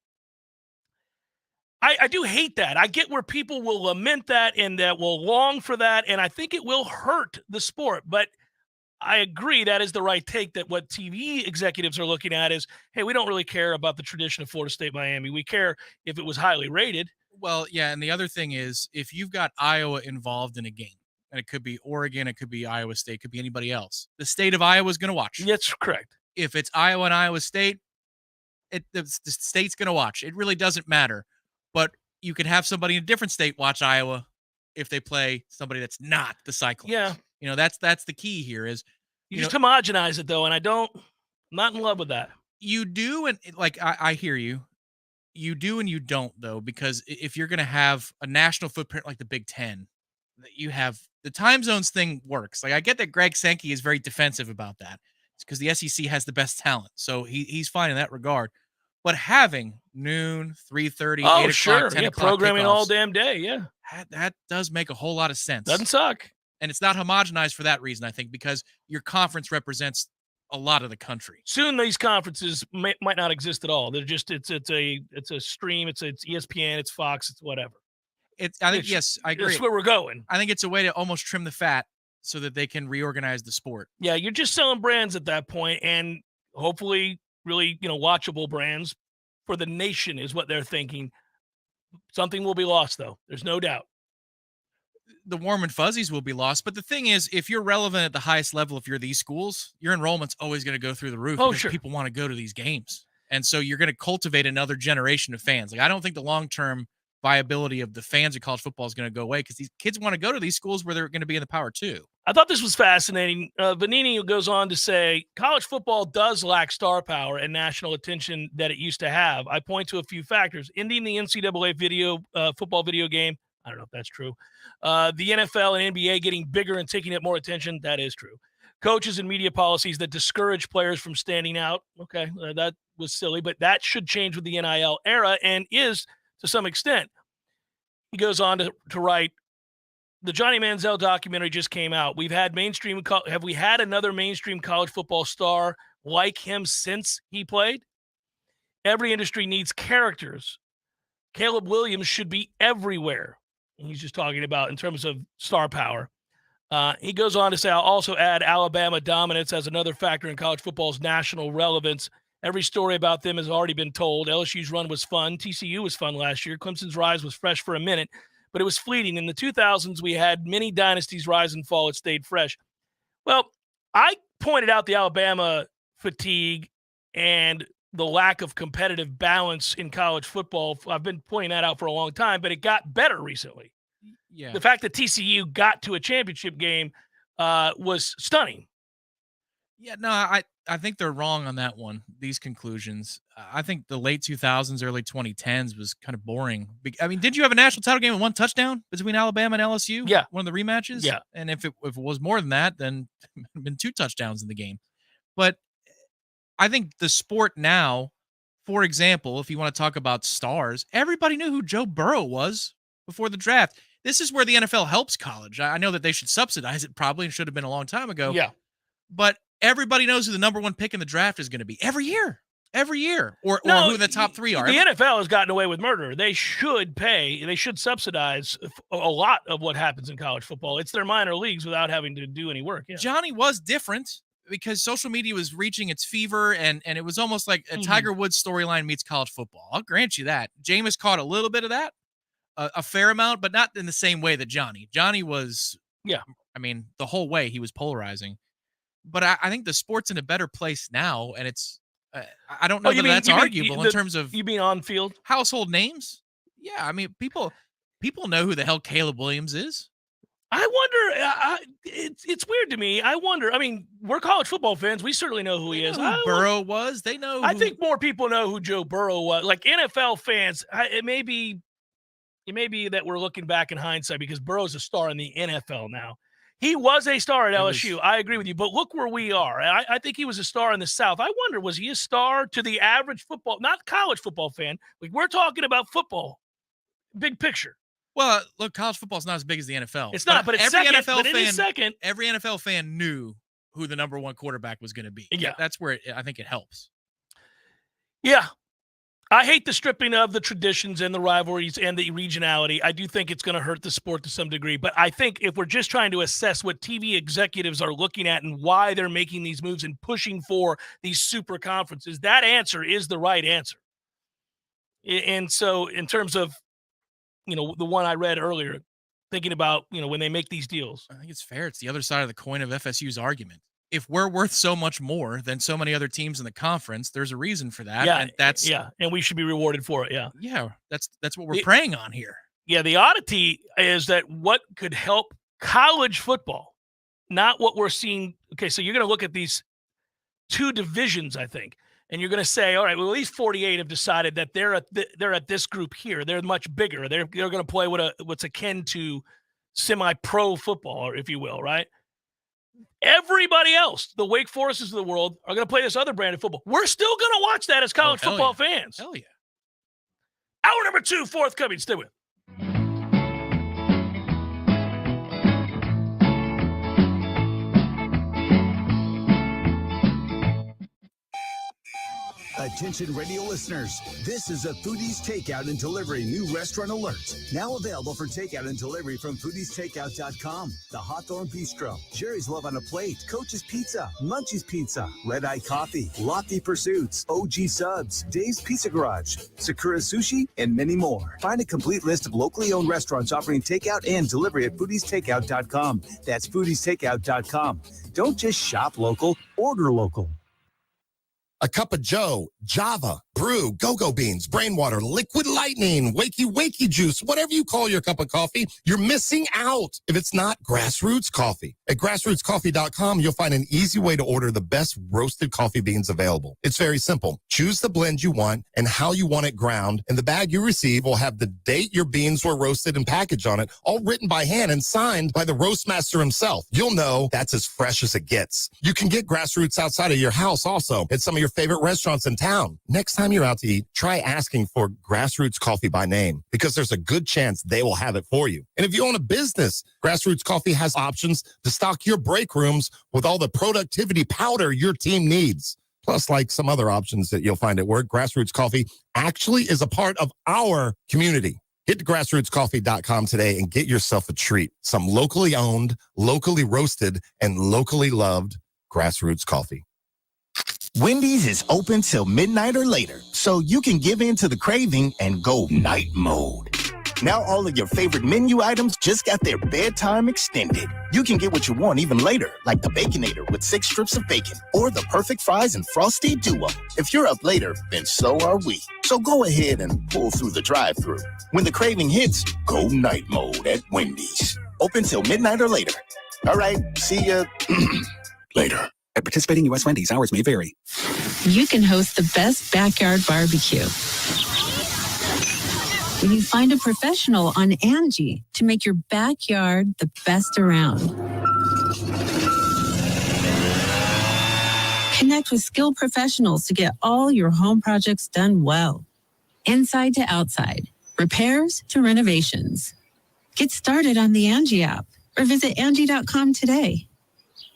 I do hate that. I get where people will lament that and that will long for that, and I think it will hurt the sport. But I agree that is the right take, that what TV executives are looking at is, hey, we don't really care about the tradition of Florida State, Miami. We care if it was highly rated. Well, yeah, and the other thing is, if you've got Iowa involved in a game, and it could be Oregon, it could be Iowa State, it could be anybody else, the state of Iowa is going to watch. That's correct. If it's Iowa and Iowa State, the state's going to watch. It really doesn't matter. But you could have somebody in a different state watch Iowa if they play somebody that's not the Cyclones. Yeah. You know, that's the key here is you just homogenize it, though, and I'm not in love with that. You do, and like I hear you. You do and you don't, though, because if you're going to have a national footprint like the Big Ten, you have the time zones thing works. Like, I get that Greg Sankey is very defensive about that. It's because the SEC has the best talent, so he's fine in that regard. But having noon, 3:30, 8 o'clock, sure. 10 o'clock programming kickoffs, all damn day, yeah. That does make a whole lot of sense. Doesn't suck. And it's not homogenized for that reason, I think, because your conference represents a lot of the country. Soon these conferences might not exist at all. They're just it's a stream, it's ESPN, it's Fox, it's whatever. Yes, I agree. That's where we're going. I think it's a way to almost trim the fat so that they can reorganize the sport. Yeah, you're just selling brands at that point, and hopefully really, watchable brands for the nation is what they're thinking. Something will be lost, though. There's no doubt. The warm and fuzzies will be lost. But the thing is, if you're relevant at the highest level, if you're these schools, your enrollment's always going to go through the roof because sure. people want to go to these games. And so you're going to cultivate another generation of fans. Like, I don't think the long-term viability of the fans of college football is going to go away because these kids want to go to these schools where they're going to be in the Power 2. I thought this was fascinating. Vanini goes on to say, college football does lack star power and national attention that it used to have. I point to a few factors. Ending the NCAA football video game. I don't know if that's true. The NFL and NBA getting bigger and taking up more attention. That is true. Coaches and media policies that discourage players from standing out. Okay, that was silly, but that should change with the NIL era and is to some extent. He goes on to write, the Johnny Manziel documentary just came out. Have we had another mainstream college football star like him since he played? Every industry needs characters. Caleb Williams should be everywhere. And he's just talking about in terms of star power. He goes on to say, I'll also add Alabama dominance as another factor in college football's national relevance. Every story about them has already been told. LSU's run was fun. TCU was fun last year. Clemson's rise was fresh for a minute, but it was fleeting. In the 2000s, we had many dynasties rise and fall. It stayed fresh. Well, I pointed out the Alabama fatigue and the lack of competitive balance in college football. I've been pointing that out for a long time, but it got better recently. Yeah. The fact that TCU got to a championship game was stunning. Yeah, no, I think they're wrong on that one, these conclusions. I think the late 2000s, early 2010s was kind of boring. I mean, did you have a national title game with one touchdown between Alabama and LSU? Yeah. One of the rematches? Yeah. And if it was more than that, then it would have been 2 touchdowns in the game. But I think the sport now, for example, if you want to talk about stars, everybody knew who Joe Burrow was before the draft. This is where the NFL helps college. I know that they should subsidize it probably and should have been a long time ago. Yeah. But everybody knows who the number 1 pick in the draft is going to be every year, or who the top 3 are. The NFL has gotten away with murder. They should subsidize a lot of what happens in college football. It's their minor leagues without having to do any work. Yeah. Johnny was different because social media was reaching its fever, and it was almost like a Tiger Woods storyline meets college football. I'll grant you that. Jameis caught a little bit of that, a fair amount, but not in the same way that Johnny was. Yeah. I mean, the whole way he was polarizing. But I think the sport's in a better place now, and it's I don't know that that's arguable in terms of you mean on field household names. Yeah, I mean people know who the hell Caleb Williams is. I wonder. It's weird to me. I wonder. I mean, we're college football fans. We certainly know who he is. Who Burrow was. They know. I think more people know who Joe Burrow was. Like NFL fans, it may be that we're looking back in hindsight because Burrow's a star in the NFL now. He was a star at LSU. I agree with you. But look where we are. I think he was a star in the South. I wonder, was he a star to the average football, not college football fan? Like, we're talking about football, big picture. Well, look, college football is not as big as the NFL. It's not, but it's every second. NFL But it fan, is second. Every NFL fan knew who the number 1 quarterback was going to be. Yeah. That's where I think it helps. Yeah. I hate the stripping of the traditions and the rivalries and the regionality. I do think it's going to hurt the sport to some degree. But I think if we're just trying to assess what TV executives are looking at and why they're making these moves and pushing for these super conferences, that answer is the right answer. And so in terms of, the one I read earlier, thinking about, when they make these deals. I think it's fair. It's the other side of the coin of FSU's argument. If we're worth so much more than so many other teams in the conference, there's a reason for that. Yeah, and and we should be rewarded for it. Yeah, that's what we're preying on here. Yeah, the oddity is that what could help college football, not what we're seeing. Okay, so you're going to look at these two divisions, I think, and you're going to say, all right, well, at least 48 have decided that they're at this group here. They're much bigger. They're going to play what's akin to semi-pro football, if you will, right? Everybody else, the Wake Forests of the world, are going to play this other brand of football. We're still going to watch that as college football fans. Hell yeah. Hour number 2, forthcoming. Stay with. Attention radio listeners, this is a Foodies Takeout and Delivery new restaurant alert. Now available for takeout and delivery from foodiestakeout.com. The Hawthorne Bistro, Jerry's Love on a Plate, Coach's Pizza, Munchie's Pizza, Red Eye Coffee, Lofty Pursuits, OG Subs, Dave's Pizza Garage, Sakura Sushi, and many more. Find a complete list of locally owned restaurants offering takeout and delivery at foodiestakeout.com. That's foodiestakeout.com. Don't just shop local, order local. A cup of Joe, Java, brew, go-go beans, brain water, liquid lightning, wakey juice, whatever you call your cup of coffee, you're missing out if it's not Grassroots Coffee. At grassrootscoffee.com, you'll find an easy way to order the best roasted coffee beans available. It's very simple. Choose the blend you want and how you want it ground, and the bag you receive will have the date your beans were roasted and packaged on it, all written by hand and signed by the roast master himself. You'll know that's as fresh as it gets. You can get Grassroots outside of your house also at some of your favorite restaurants in town. Next time you're out to eat, try asking for Grassroots Coffee by name, because there's a good chance they will have it for you. And if you own a business, Grassroots Coffee has options to stock your break rooms with all the productivity powder your team needs. Plus, like some other options that you'll find at work, Grassroots Coffee actually is a part of our community. Get to grassrootscoffee.com today and get yourself a treat. Some locally owned, locally roasted, and locally loved Grassroots Coffee. Wendy's is open till midnight or later, so you can give in to the craving and go night mode. Now all of your favorite menu items just got their bedtime extended. You can get what you want even later, like the Baconator with 6 strips of bacon, or the perfect fries and frosty duo. If you're up later, then so are we. So go ahead and pull through the drive-thru. When the craving hits, go night mode at Wendy's. Open till midnight or later. All right, see ya later. At participating U.S. Wendy's, hours may vary. You can host the best backyard barbecue when you find a professional on Angie to make your backyard the best around. Connect with skilled professionals to get all your home projects done well. Inside to outside, repairs to renovations. Get started on the Angie app or visit Angie.com today.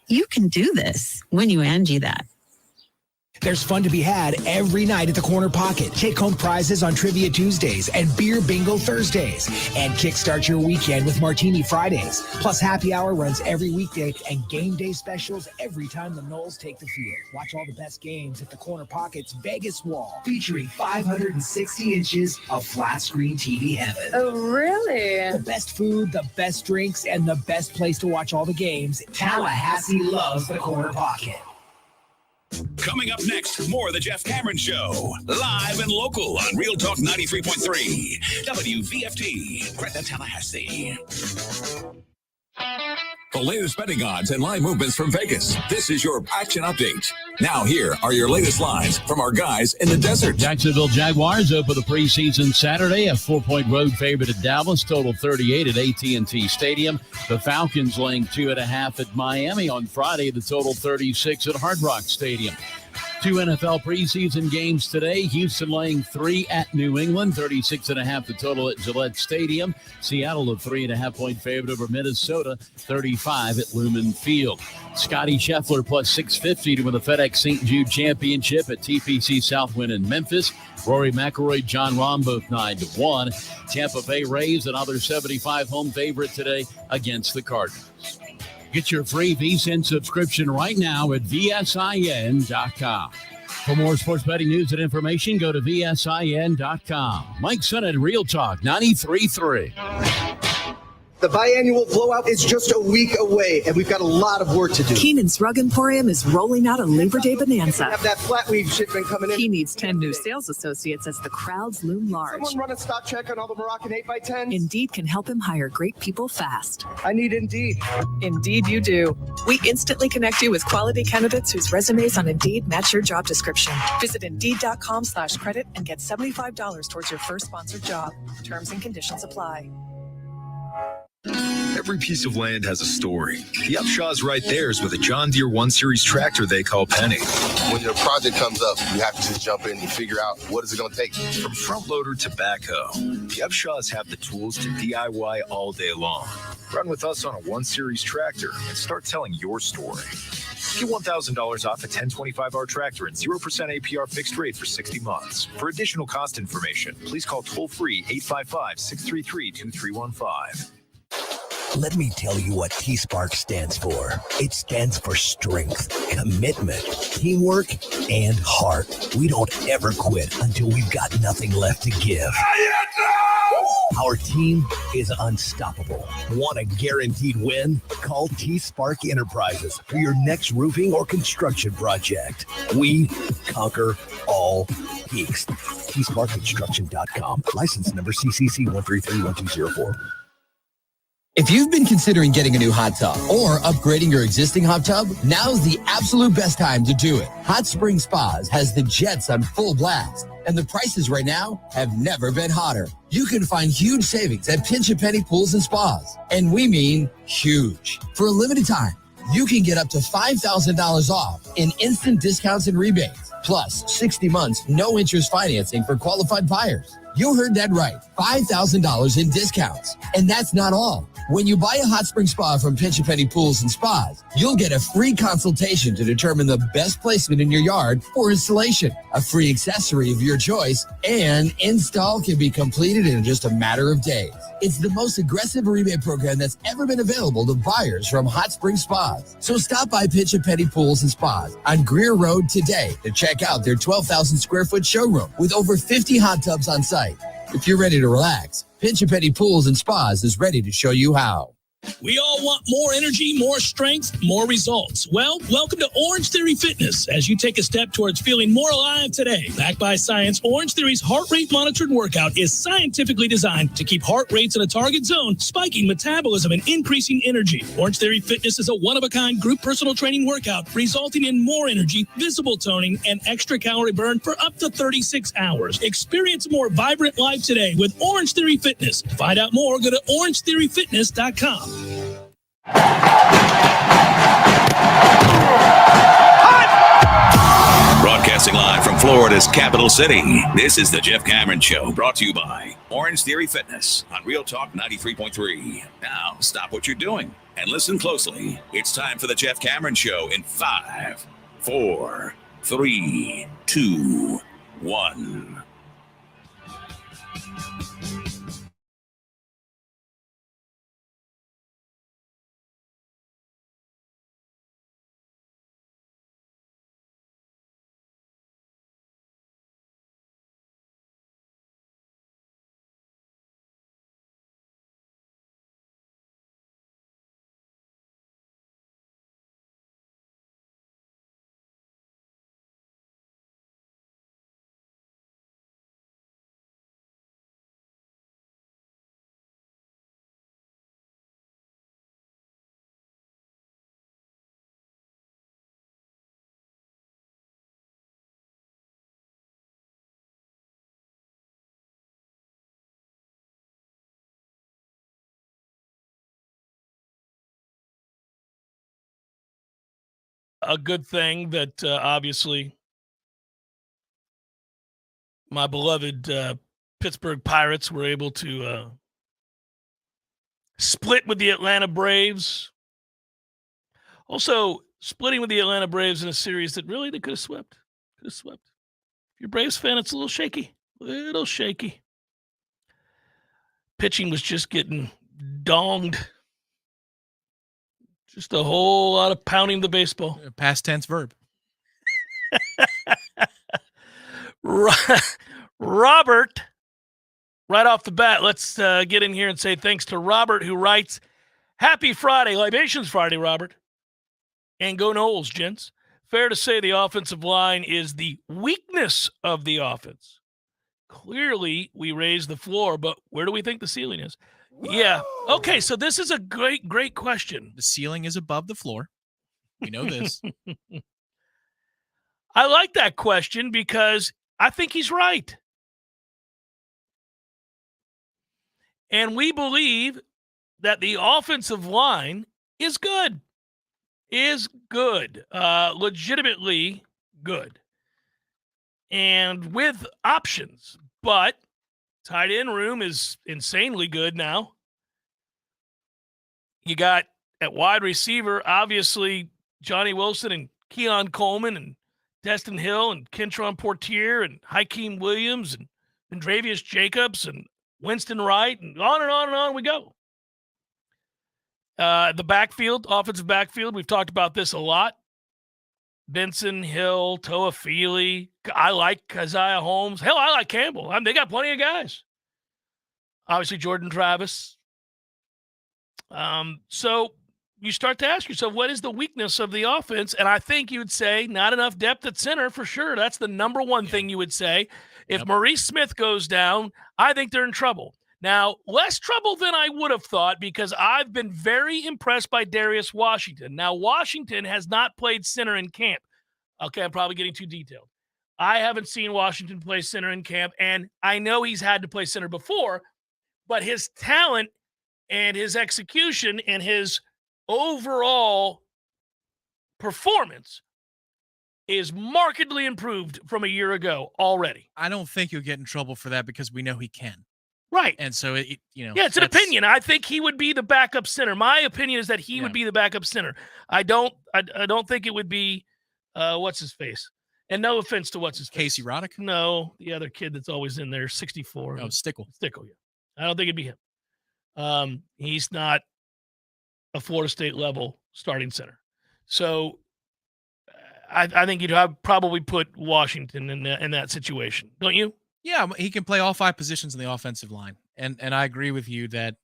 You can do this when you Angie that. There's fun to be had every night at the Corner Pocket. Take home prizes on Trivia Tuesdays and Beer Bingo Thursdays. And kickstart your weekend with Martini Fridays. Plus happy hour runs every weekday and game day specials every time the Noles take the field. Watch all the best games at the Corner Pocket's Vegas wall, featuring 560 inches of flat screen TV heaven. Oh, really? The best food, the best drinks, and the best place to watch all the games. Tallahassee loves the Corner Pocket. Coming up next, more of the Jeff Cameron Show. Live and local on Real Talk 93.3. WVFT, Greta, Tallahassee. The latest betting odds and line movements from Vegas. This is your action update. Now here are your latest lines from our guys in the desert. Jacksonville Jaguars open the preseason Saturday, a 4-point road favorite at Dallas, total 38 at AT&T Stadium. The Falcons laying 2.5 at Miami on Friday, the total 36 at Hard Rock Stadium. Two NFL preseason games today. Houston laying 3 at New England, 36.5 the total at Gillette Stadium. Seattle a 3.5-point favorite over Minnesota, 35 at Lumen Field. Scotty Scheffler plus 650 to win the FedEx St. Jude Championship at TPC Southwind in Memphis. Rory McIlroy, John Rahm both 9-1. Tampa Bay Rays, another 75 home favorite today against the Cardinals. Get your free VSiN subscription right now at VSIN.com. For more sports betting news and information, go to VSIN.com. Mike Son at Real Talk 93.3. The biannual blowout is just a week away, and we've got a lot of work to do. Keenan's Rug Emporium is rolling out a Labor Day bonanza. Have that flat weave shipment coming in. He needs 10 new sales associates as the crowds loom large. Someone run a stock check on all the Moroccan 8x10s. Indeed can help him hire great people fast. I need Indeed. Indeed you do. We instantly connect you with quality candidates whose resumes on Indeed match your job description. Visit Indeed.com/credit and get $75 towards your first sponsored job. Terms and conditions apply. Every piece of land has a story. The Upshaw's right there is with a John Deere 1 Series tractor they call Penny. When your project comes up, you have to just jump in and figure out what is it going to take. From front loader to backhoe, the Upshaws have the tools to DIY all day long. Run with us on a 1 Series tractor and start telling your story. Get $1,000 off a 1025R tractor and 0% APR fixed rate for 60 months. For additional cost information, please call toll-free 855-633-2315. Let me tell you what T-Spark stands for. It stands for strength, commitment, teamwork, and heart. We don't ever quit until we've got nothing left to give. Our team is unstoppable. Want a guaranteed win? Call T-Spark Enterprises for your next roofing or construction project. We conquer all peaks. T-SparkConstruction.com. License number CCC 1331204. If you've been considering getting a new hot tub or upgrading your existing hot tub, now's the absolute best time to do it. Hot Spring Spas has the jets on full blast, and the prices right now have never been hotter. You can find huge savings at Pinch a Penny Pools and Spas, and we mean huge. For a limited time, you can get up to $5,000 off in instant discounts and rebates, plus 60 months no interest financing for qualified buyers. You heard that right, $5,000 in discounts. And that's not all. When you buy a hot spring spa from Pinch a Penny Pools and Spas, you'll get a free consultation to determine the best placement in your yard for installation, a free accessory of your choice, and install can be completed in just a matter of days. It's the most aggressive rebate program that's ever been available to buyers from Hot Spring Spas. So stop by Pinch a Penny Pools and Spas on Greer Road today to check out their 12,000 square foot showroom with over 50 hot tubs on site. If you're ready to relax, Pinch a Penny Pools and Spas is ready to show you how. We all want more energy, more strength, more results. Well, welcome to Orange Theory Fitness as you take a step towards feeling more alive today. Backed by science, Orange Theory's heart rate monitored workout is scientifically designed to keep heart rates in a target zone, spiking metabolism and increasing energy. Orange Theory Fitness is a one-of-a-kind group personal training workout resulting in more energy, visible toning, and extra calorie burn for up to 36 hours. Experience a more vibrant life today with Orange Theory Fitness. To find out more, go to orangetheoryfitness.com. Broadcasting live from Florida's capital city, this is the Jeff Cameron Show, brought to you by Orange Theory Fitness on Real Talk 93.3. Now, stop what you're doing and listen closely. It's time for the Jeff Cameron Show in 5, 4, 3, 2, 1. A good thing that obviously my beloved Pittsburgh Pirates were able to split with the Atlanta Braves. Also, splitting with the Atlanta Braves in a series that really they could have swept. Could have swept. If you're a Braves fan, it's a little shaky. Little shaky. Pitching was just getting donged. Just a whole lot of pounding the baseball. Past tense verb. Robert, right off the bat, let's get in here and say thanks to Robert, who writes, Happy Friday, Libations Friday, Robert. And go Noles, gents. Fair to say the offensive line is the weakness of the offense. Clearly, we raised the floor, but where do we think the ceiling is? Whoa. Yeah. Okay, so this is a great question. The ceiling is above the floor. We know this. I like that question because I think he's right. And we believe that the offensive line is good. Legitimately good. And with options. But tight end room is insanely good now. You got at wide receiver, obviously, Johnny Wilson and Keon Coleman and Destin Hill and Kentron Portier and Hakeem Williams and Dravius Jacobs and Winston Wright and on and on and on we go. The backfield, offensive backfield, we've talked about this a lot. Benson, Hill, Toa Feely. I like Keziah Holmes. Hell, I like Campbell. They got plenty of guys. Obviously, Jordan Travis. So you start to ask yourself, what is the weakness of the offense? And I think you would say not enough depth at center for sure. That's the number one thing you would say. If Maurice Smith goes down, I think they're in trouble. Now, less trouble than I would have thought because I've been very impressed by Darius Washington. Now, Washington has not played center in camp. Okay, I'm probably getting too detailed. I haven't seen Washington play center in camp, and I know he's had to play center before, but his talent and his execution and his overall performance is markedly improved from a year ago already. I don't think he'll get in trouble for that because we know he can. Right. And so, yeah, it's an opinion. I think he would be the backup center. My opinion is that he would be the backup center. I don't think it would be, what's his face? And no offense to what's his face. Casey Roddick? No, the other kid that's always in there, 64. Oh, Stickle. Stickle, yeah. I don't think it'd be him. He's not a Florida State level starting center. So I think you'd probably put Washington in that situation. Don't you? Yeah, he can play all 5 positions in the offensive line. And I agree with you that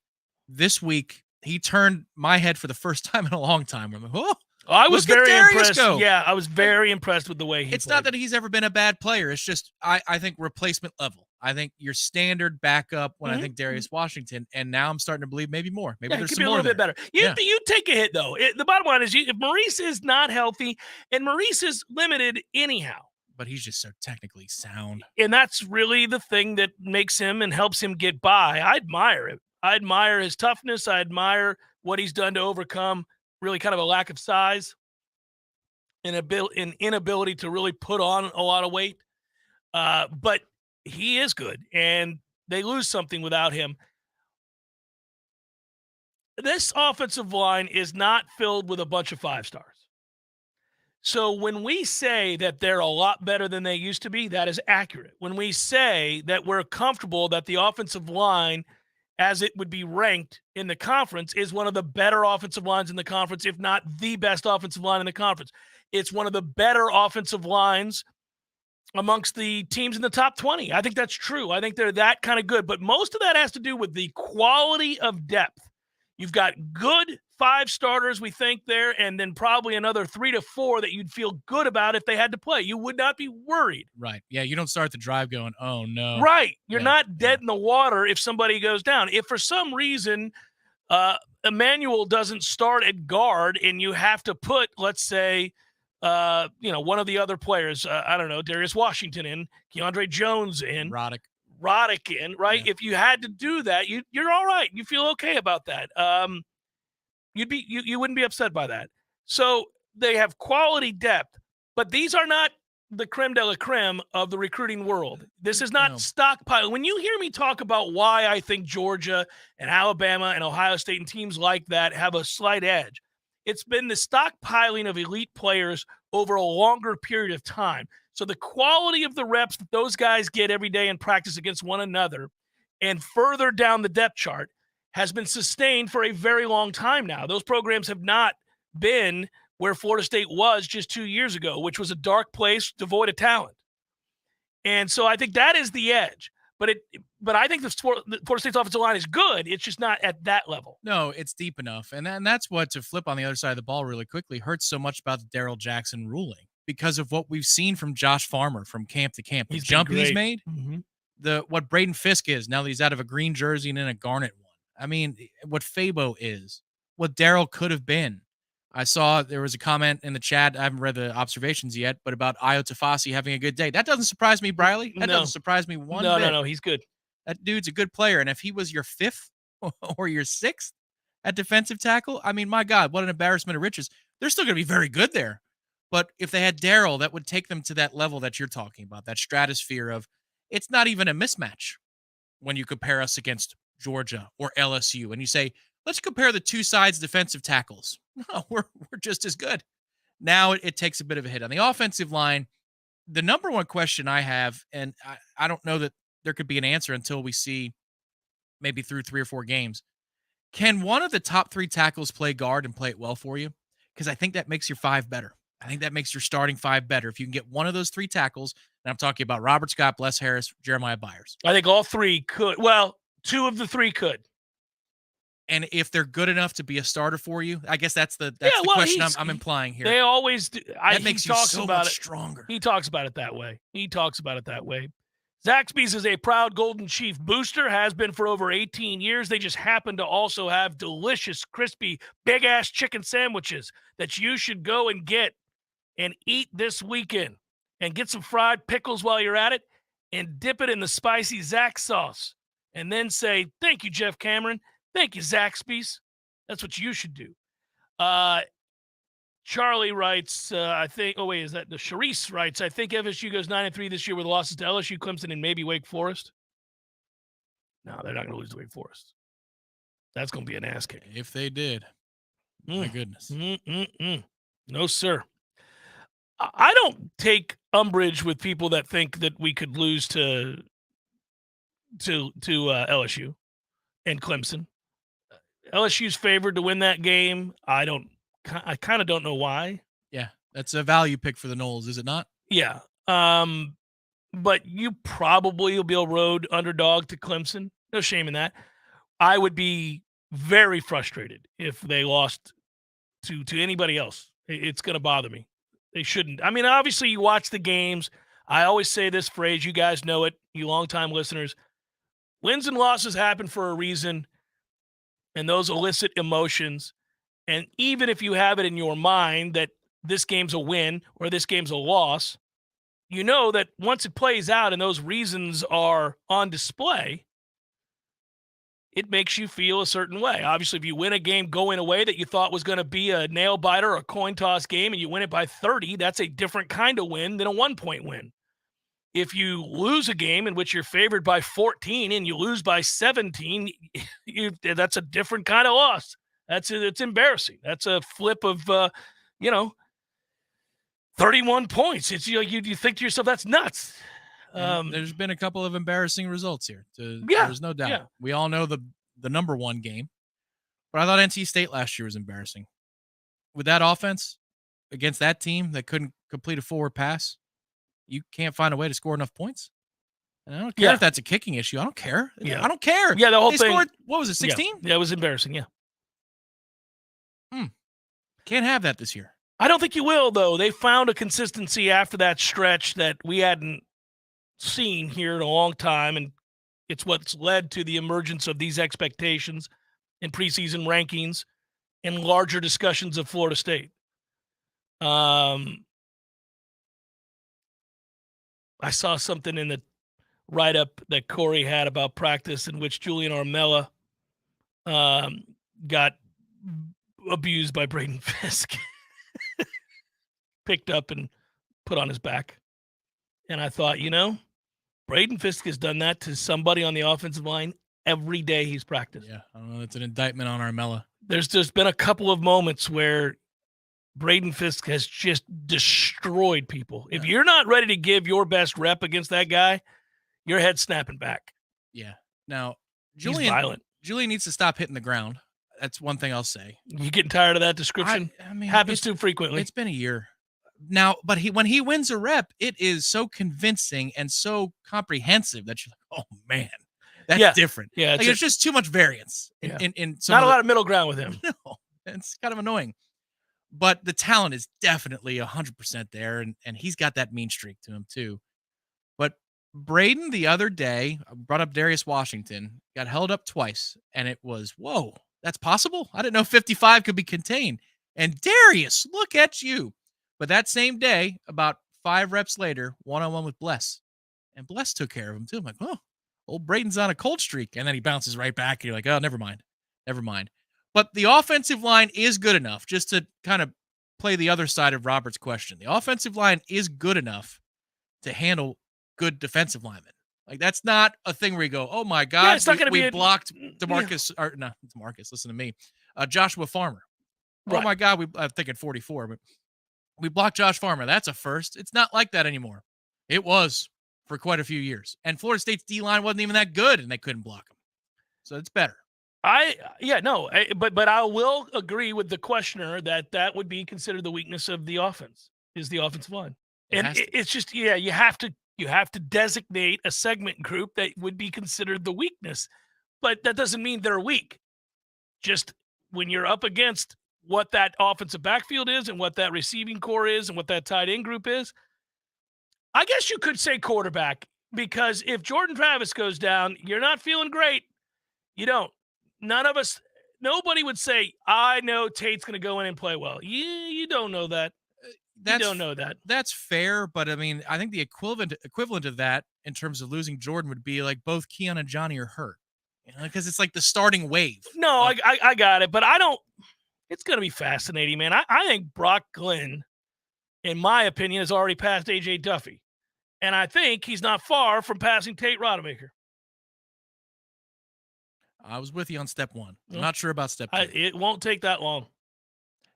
this week he turned my head for the first time in a long time. I'm like, oh, I was very impressed. Go. Yeah, I was very impressed with the way he It's played. not that he's ever been a bad player. It's just I think replacement level. I think your standard backup when I think Darius Washington, and now I'm starting to believe maybe more. Maybe there's some be a more little bit better. You take a hit, though. The bottom line is if Maurice is not healthy, and Maurice is limited anyhow. But he's just so technically sound. And that's really the thing that makes him and helps him get by. I admire it. I admire his toughness. I admire what he's done to overcome really kind of a lack of size and an inability to really put on a lot of weight. But he is good, and they lose something without him. This offensive line is not filled with a bunch of 5-stars. So when we say that they're a lot better than they used to be, that is accurate. When we say that we're comfortable that the offensive line, as it would be ranked in the conference, is one of the better offensive lines in the conference, if not the best offensive line in the conference. It's one of the better offensive lines amongst the teams in the top 20. I think that's true. I think they're that kind of good. But most of that has to do with the quality of depth. You've got good 5 starters, we think, there, and then probably another 3 to 4 that you'd feel good about if they had to play. You would not be worried. Right. Yeah, you don't start the drive going, oh, no. Right. You're not dead in the water if somebody goes down. If for some reason Emmanuel doesn't start at guard and you have to put, let's say, one of the other players, I don't know, Darius Washington in, Keandre Jones in. Roddick in, right? Yeah. If you had to do that, you're all right. You feel okay about that. You wouldn't be upset by that. So they have quality depth, but these are not the creme de la creme of the recruiting world. This is not stockpile. When you hear me talk about why I think Georgia and Alabama and Ohio State and teams like that have a slight edge, it's been the stockpiling of elite players over a longer period of time. So the quality of the reps that those guys get every day in practice against one another and further down the depth chart has been sustained for a very long time now. Those programs have not been where Florida State was just 2 years ago, which was a dark place devoid of talent. And so I think that is the edge. But I think the Florida State's offensive line is good. It's just not at that level. No, it's deep enough. And that's what, to flip on the other side of the ball really quickly, hurts so much about the Darrell Jackson ruling because of what we've seen from Josh Farmer from camp to camp. The jump he's made, what Braden Fisk is now that he's out of a green jersey and in a garnet one. I mean, what Fabo is, what Darrell could have been. I saw there was a comment in the chat. I haven't read the observations yet, but about Ayo Tafasi having a good day. That doesn't surprise me, Briley. That doesn't surprise me one bit. No, he's good. That dude's a good player. And if he was your 5th or your 6th at defensive tackle, I mean, my God, what an embarrassment of riches. They're still going to be very good there. But if they had Darrell, that would take them to that level that you're talking about, that stratosphere of it's not even a mismatch when you compare us against Georgia or LSU. And you say, let's compare the two sides' defensive tackles. No, we're just as good. Now it takes a bit of a hit on the offensive line. The number one question I have, and I don't know that there could be an answer until we see maybe through 3 or 4 games. Can one of the top 3 tackles play guard and play it well for you? Because I think that makes your 5 better. I think that makes your starting 5 better. If you can get one of those 3 tackles, and I'm talking about Robert Scott, Bless Harris, Jeremiah Byers. I think all 3 could. Well, 2 of the 3 could. And if they're good enough to be a starter for you, I guess that's the question I'm implying here. They always do. That makes you so much stronger. He talks about it that way. Zaxby's is a proud Golden Chief booster, has been for over 18 years. They just happen to also have delicious, crispy, big-ass chicken sandwiches that you should go and get and eat this weekend. And get some fried pickles while you're at it and dip it in the spicy Zax sauce. And then say, thank you, Jeff Cameron. Thank you, Zaxby's. That's what you should do. Charlie writes, Charisse writes, I think FSU goes 9-3 this year with losses to LSU, Clemson, and maybe Wake Forest. No, they're not going to lose to Wake Forest. That's going to be an ass kick. If they did. My goodness. No, sir. I don't take umbrage with people that think that we could lose to LSU and Clemson. LSU's favored to win that game. I kind of don't know why. Yeah, that's a value pick for the Noles, is it not? Yeah. But you probably will be a road underdog to Clemson. No shame in that. I would be very frustrated if they lost to anybody else. It's going to bother me. They shouldn't. I mean, obviously, you watch the games. I always say this phrase. You guys know it, you longtime listeners. Wins and losses happen for a reason, and those elicit emotions. And even if you have it in your mind that this game's a win or this game's a loss, you know that once it plays out and those reasons are on display, it makes you feel a certain way. Obviously, if you win a game going away that you thought was going to be a nail-biter or a coin toss game and you win it by 30, that's a different kind of win than a 1-point win. If you lose a game in which you're favored by 14 and you lose by 17, that's a different kind of loss. It's embarrassing. That's a flip of, 31 points. It's you think to yourself, that's nuts. There's been a couple of embarrassing results here. Yeah, there's no doubt. yeah. We all know the number 1 game, but I thought NC State last year was embarrassing. With that offense against that team that couldn't complete a forward pass, you can't find a way to score enough points. And I don't care if that's a kicking issue. I don't care. Yeah. I don't care. Yeah, the whole thing. Scored, what was it, 16? Yeah, it was embarrassing, yeah. Can't have that this year. I don't think you will, though. They found a consistency after that stretch that we hadn't seen here in a long time, and it's what's led to the emergence of these expectations in preseason rankings and larger discussions of Florida State. I saw something in the write-up that Corey had about practice in which Julian Armella got abused by Braden Fisk. Picked up and put on his back. And I thought, Braden Fisk has done that to somebody on the offensive line every day he's practiced. Yeah, I don't know. It's an indictment on Armella. There's just been a couple of moments where Braden Fisk has just destroyed people. If you're not ready to give your best rep against that guy, your head's snapping back. Yeah. Now, He's violent. Julian needs to stop hitting the ground. That's one thing I'll say. You getting tired of that description? I mean, happens too frequently. It's been a year now, but when he wins a rep, it is so convincing and so comprehensive that you're like, oh man, that's different. Yeah, there's just too much variance in some not a lot of middle ground with him. No, it's kind of annoying. But the talent is definitely 100% there, and he's got that mean streak to him too. But Braden the other day brought up Darius Washington, got held up twice, and it was, whoa, that's possible? I didn't know 55 could be contained. And Darius, look at you. But that same day, about 5 reps later, one-on-one with Bless. And Bless took care of him too. I'm like, oh, old Braden's on a cold streak. And then he bounces right back, and you're like, oh, never mind. But the offensive line is good enough, just to kind of play the other side of Robert's question. The offensive line is good enough to handle good defensive linemen. Like, that's not a thing where you go, oh my God, it's not going to be blocked DeMarcus, or no, it's Marcus, listen to me, Joshua Farmer. Right. Oh my God, I'm thinking 44, but we blocked Josh Farmer. That's a first. It's not like that anymore. It was for quite a few years. And Florida State's D-line wasn't even that good, and they couldn't block him. So it's better. But I will agree with the questioner that would be considered the weakness of the offense, is the offensive line. It's just, you have to designate a segment group that would be considered the weakness, but that doesn't mean they're weak. Just when you're up against what that offensive backfield is and what that receiving core is and what that tight end group is, I guess you could say quarterback, because if Jordan Travis goes down, you're not feeling great. You don't. Nobody would say, I know Tate's going to go in and play well. You don't know that. You don't know that. That's fair, but I mean, I think the equivalent of that in terms of losing Jordan would be like both Keon and Johnny are hurt. Because it's like the starting wave. No, I got it, but I don't. It's going to be fascinating, man. I think Brock Glenn, in my opinion, has already passed A.J. Duffy. And I think he's not far from passing Tate Rodemaker. I was with you on step 1. I'm not sure about step 2. It won't take that long.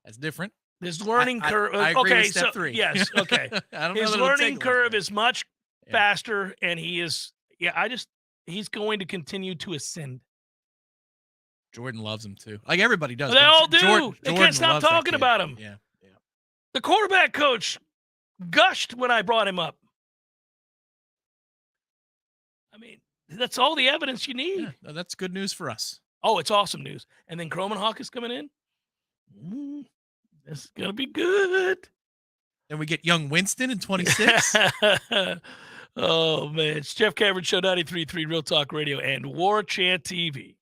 That's different. His learning curve. I agree with step 3. Yes. Okay. I don't know his learning curve is much faster, and he is. He's going to continue to ascend. Jordan loves him too. Like everybody does. They all do. Jordan They can't stop talking about him. Yeah. The quarterback coach gushed when I brought him up. I mean, that's all the evidence you need. Yeah, that's good news for us. Oh, it's awesome news. And then Cromanhawk is coming in. This is going to be good. Then we get young Winston in 26. Oh, man. It's Jeff Cameron Show, 93.3 Real Talk Radio and Warchant TV.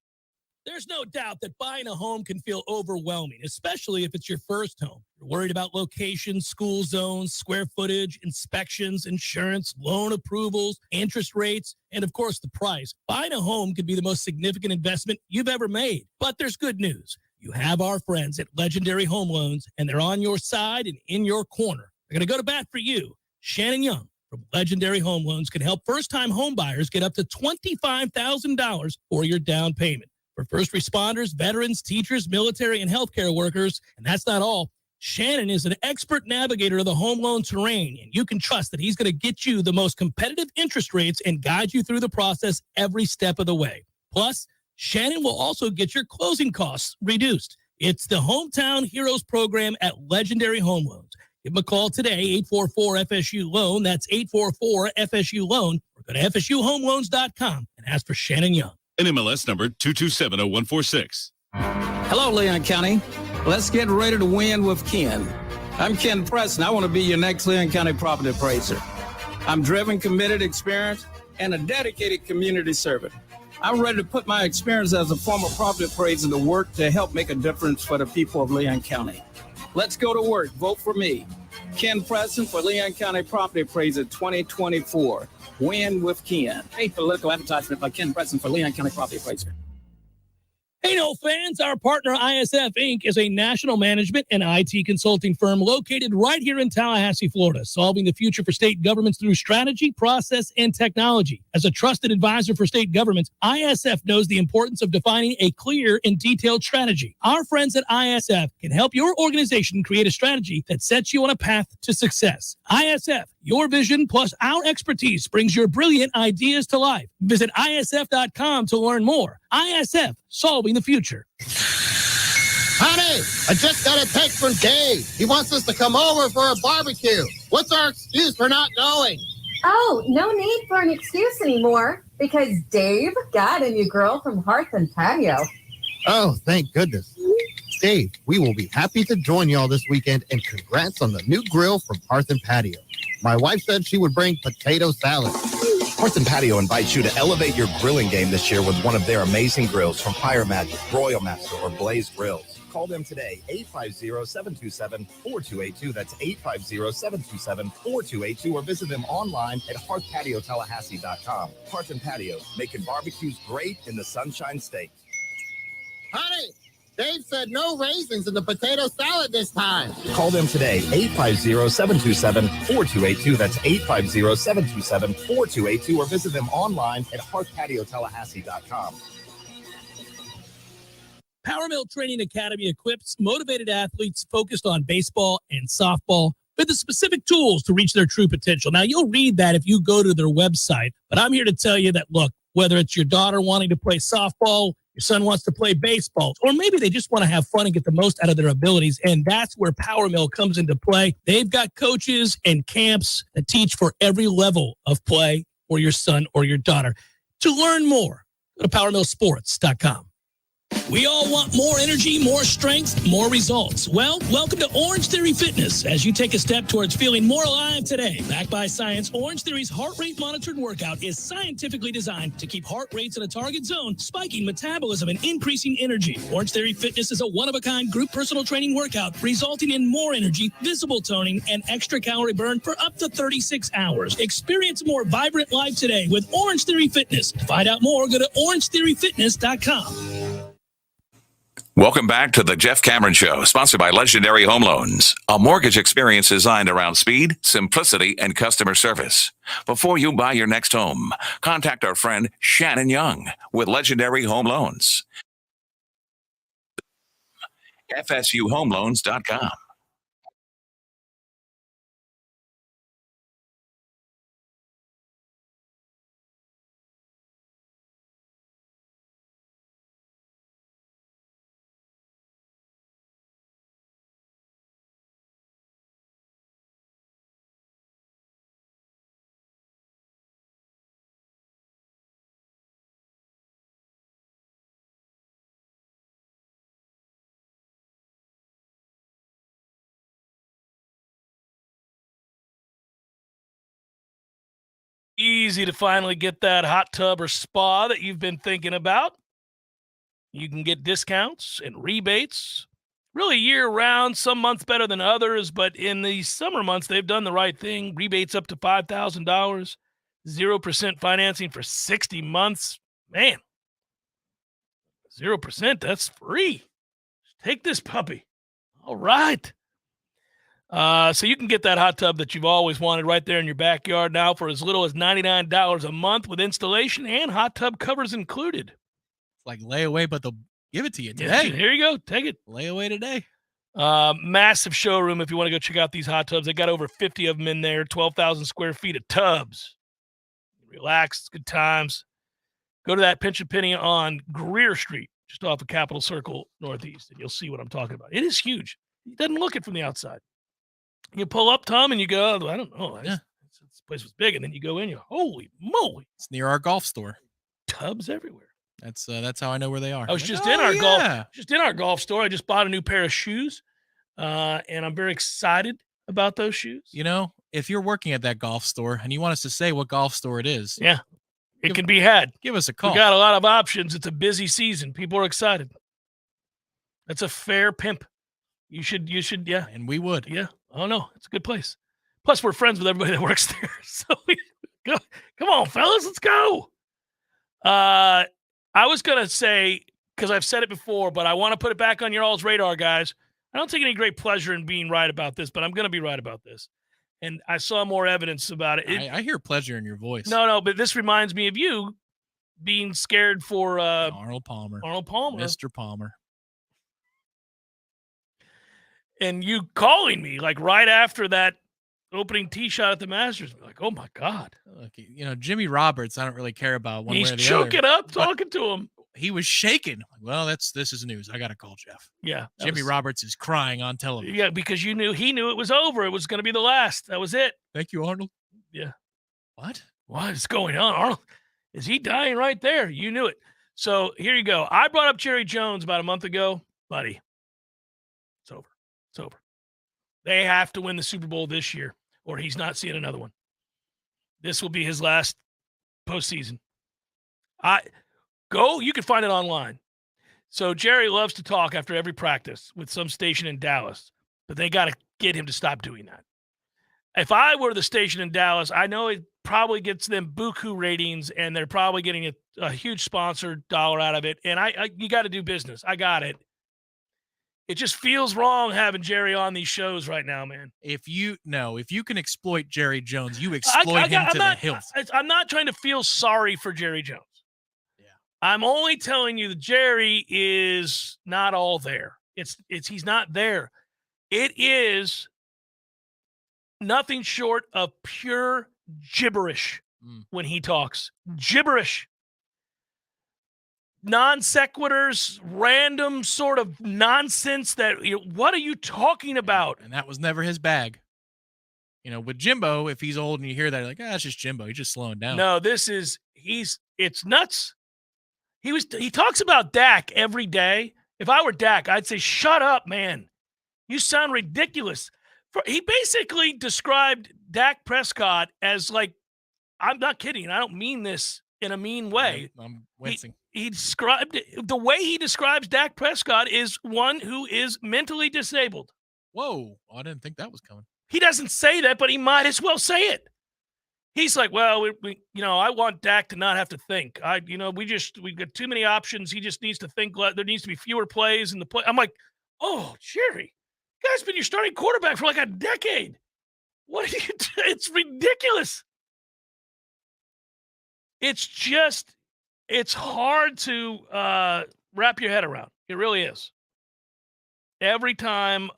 There's no doubt that buying a home can feel overwhelming, especially if it's your first home. You're worried about location, school zones, square footage, inspections, insurance, loan approvals, interest rates, and of course the price. Buying a home could be the most significant investment you've ever made. But there's good news. You have our friends at Legendary Home Loans, and they're on your side and in your corner. They're going to go to bat for you. Shannon Young from Legendary Home Loans can help first-time home buyers get up to $25,000 for your down payment. For first responders, veterans, teachers, military, and healthcare workers. And that's not all. Shannon is an expert navigator of the home loan terrain, and you can trust that he's going to get you the most competitive interest rates and guide you through the process every step of the way. Plus, Shannon will also get your closing costs reduced. It's the Hometown Heroes program at Legendary Home Loans. Give them a call today, 844-FSU-LOAN. That's 844-FSU-LOAN. Or go to FSUHomeLoans.com and ask for Shannon Young. NMLS number 2270146. Hello, Leon County. Let's get ready to win with Ken. I'm Ken Preston. I want to be your next Leon County property appraiser. I'm driven, committed, experienced, and a dedicated community servant. I'm ready to put my experience as a former property appraiser to work to help make a difference for the people of Leon County. Let's go to work. Vote for me. Ken Preston for Leon County Property Appraiser 2024. Win with Ken. A political advertisement by Ken Preston for Leon County Property Appraiser. Hey, no fans, our partner ISF Inc. is a national management and IT consulting firm located right here in Tallahassee, Florida, solving the future for state governments through strategy, process, and technology. As a trusted advisor for state governments, ISF knows the importance of defining a clear and detailed strategy. Our friends at ISF can help your organization create a strategy that sets you on a path to success. ISF, your vision plus our expertise brings your brilliant ideas to life. Visit ISF.com to learn more. ISF, solving the future. Honey, I just got a text from Dave. He wants us to come over for a barbecue. What's our excuse for not going? Oh, no need for an excuse anymore because Dave got a new girl from Hearth and Patio. Oh, thank goodness. Dave, we will be happy to join y'all this weekend, and congrats on the new grill from Hearth and Patio. My wife said she would bring potato salad. Hearth and Patio invites you to elevate your grilling game this year with one of their amazing grills from Fire Magic, Broil Master, or Blaze Grills. Call them today, 850-727-4282. That's 850-727-4282, or visit them online at hearthpatiotallahassee.com. Hearth and Patio, making barbecues great in the Sunshine State. Honey, Dave said no raisins in the potato salad this time. Call them today, 850-727-4282. That's 850-727-4282, or visit them online at hearthpatiotallahassee.com. Power Mill Training Academy equips motivated athletes focused on baseball and softball with the specific tools to reach their true potential. Now, you'll read that if you go to their website, but I'm here to tell you that, look, whether it's your daughter wanting to play softball, your son wants to play baseball, or maybe they just want to have fun and get the most out of their abilities, and that's where Power Mill comes into play. They've got coaches and camps that teach for every level of play for your son or your daughter. To learn more, go to PowerMillSports.com. We all want more energy, more strength, more results. Well, welcome to Orange Theory Fitness as you take a step towards feeling more alive today. Backed by science, Orange Theory's heart rate monitored workout is scientifically designed to keep heart rates in a target zone, spiking metabolism and increasing energy. Orange Theory Fitness is a one-of-a-kind group personal training workout resulting in more energy, visible toning, and extra calorie burn for up to 36 hours. Experience a more vibrant life today with Orange Theory Fitness. To find out more, go to orangetheoryfitness.com. Welcome back to the Jeff Cameron Show, sponsored by Legendary Home Loans, a mortgage experience designed around speed, simplicity, and customer service. Before you buy your next home, contact our friend Shannon Young with Legendary Home Loans. FSUHomeLoans.com. Easy to finally get that hot tub or spa that you've been thinking about. You can get discounts and rebates really year-round, some months better than others, but in the summer months, they've done the right thing. Rebates up to $5,000, 0% financing for 60 months. Man, 0%, that's free. Take this puppy. All right. So you can get that hot tub that you've always wanted right there in your backyard now for as little as $99 a month with installation and hot tub covers included. It's like layaway, but they'll give it to you today. Yeah, here you go. Take it. Layaway today. Massive showroom if you want to go check out these hot tubs. They got over 50 of them in there, 12,000 square feet of tubs. Relax, good times. Go to that Pinch a Penny on Greer Street, just off of Capitol Circle Northeast, and you'll see what I'm talking about. It is huge. It doesn't look it from the outside. You pull up, Tom, and you go, I don't know. This place was big. And then you go in, you go, holy moly. It's near our golf store. Tubs everywhere. That's how I know where they are. I was just in our golf store. I just bought a new pair of shoes, and I'm very excited about those shoes. You know, if you're working at that golf store and you want us to say what golf store it is, yeah, it can be had. Give us a call. We got a lot of options. It's a busy season. People are excited. That's a fair pimp. You should, yeah. And we would. Yeah. Oh, no, it's a good place. Plus, we're friends with everybody that works there. So we go. Come on, fellas, let's go. I was going to say because I've said it before, but I want to put it back on your all's radar, guys. I don't take any great pleasure in being right about this, but I'm going to be right about this. And I saw more evidence about it. I hear pleasure in your voice. No, but this reminds me of you being scared for Arnold Palmer. Mr. Palmer. And you calling me like right after that opening tee shot at the Masters. Like, oh my God. Look, Jimmy Roberts, I don't really care about one He's way or the choking other. up talking to him. He was shaking. Well, this is news. I got to call Jeff. Yeah. Jimmy Roberts is crying on television. Yeah, because he knew it was over. It was going to be the last. That was it. Thank you, Arnold. Yeah. What is going on, Arnold? Is he dying right there? You knew it. So here you go. I brought up Jerry Jones about a month ago. Buddy, it's over. It's over. They have to win the Super Bowl this year, or he's not seeing another one. This will be his last postseason. You can find it online. So Jerry loves to talk after every practice with some station in Dallas, but they got to get him to stop doing that. If I were the station in Dallas, I know it probably gets them buku ratings, and they're probably getting a huge sponsor dollar out of it. And you got to do business. I got it. It just feels wrong having Jerry on these shows right now, man. If you can exploit Jerry Jones, you exploit him to the hilt. I'm not trying to feel sorry for Jerry Jones. I'm only telling you that Jerry is not all there. He's not there. It is nothing short of pure gibberish when he talks. Gibberish. Non sequiturs, random sort of nonsense that, what are you talking about? And that was never his bag. With Jimbo, if he's old and you hear that, you're like, it's just Jimbo. He's just slowing down. No, it's nuts. He talks about Dak every day. If I were Dak, I'd say, shut up, man. You sound ridiculous. He basically described Dak Prescott as like, I'm not kidding. I don't mean this in a mean way. I'm wincing. He described the way he describes Dak Prescott is one who is mentally disabled. Whoa. I didn't think that was coming. He doesn't say that, but he might as well say it. He's like, well, I want Dak to not have to think. We've got too many options. He just needs to think. There needs to be fewer plays in the play. I'm like, oh, Jerry, guy's been your starting quarterback for like a decade. What are you doing? It's ridiculous. It's hard to wrap your head around. It really is. Every time,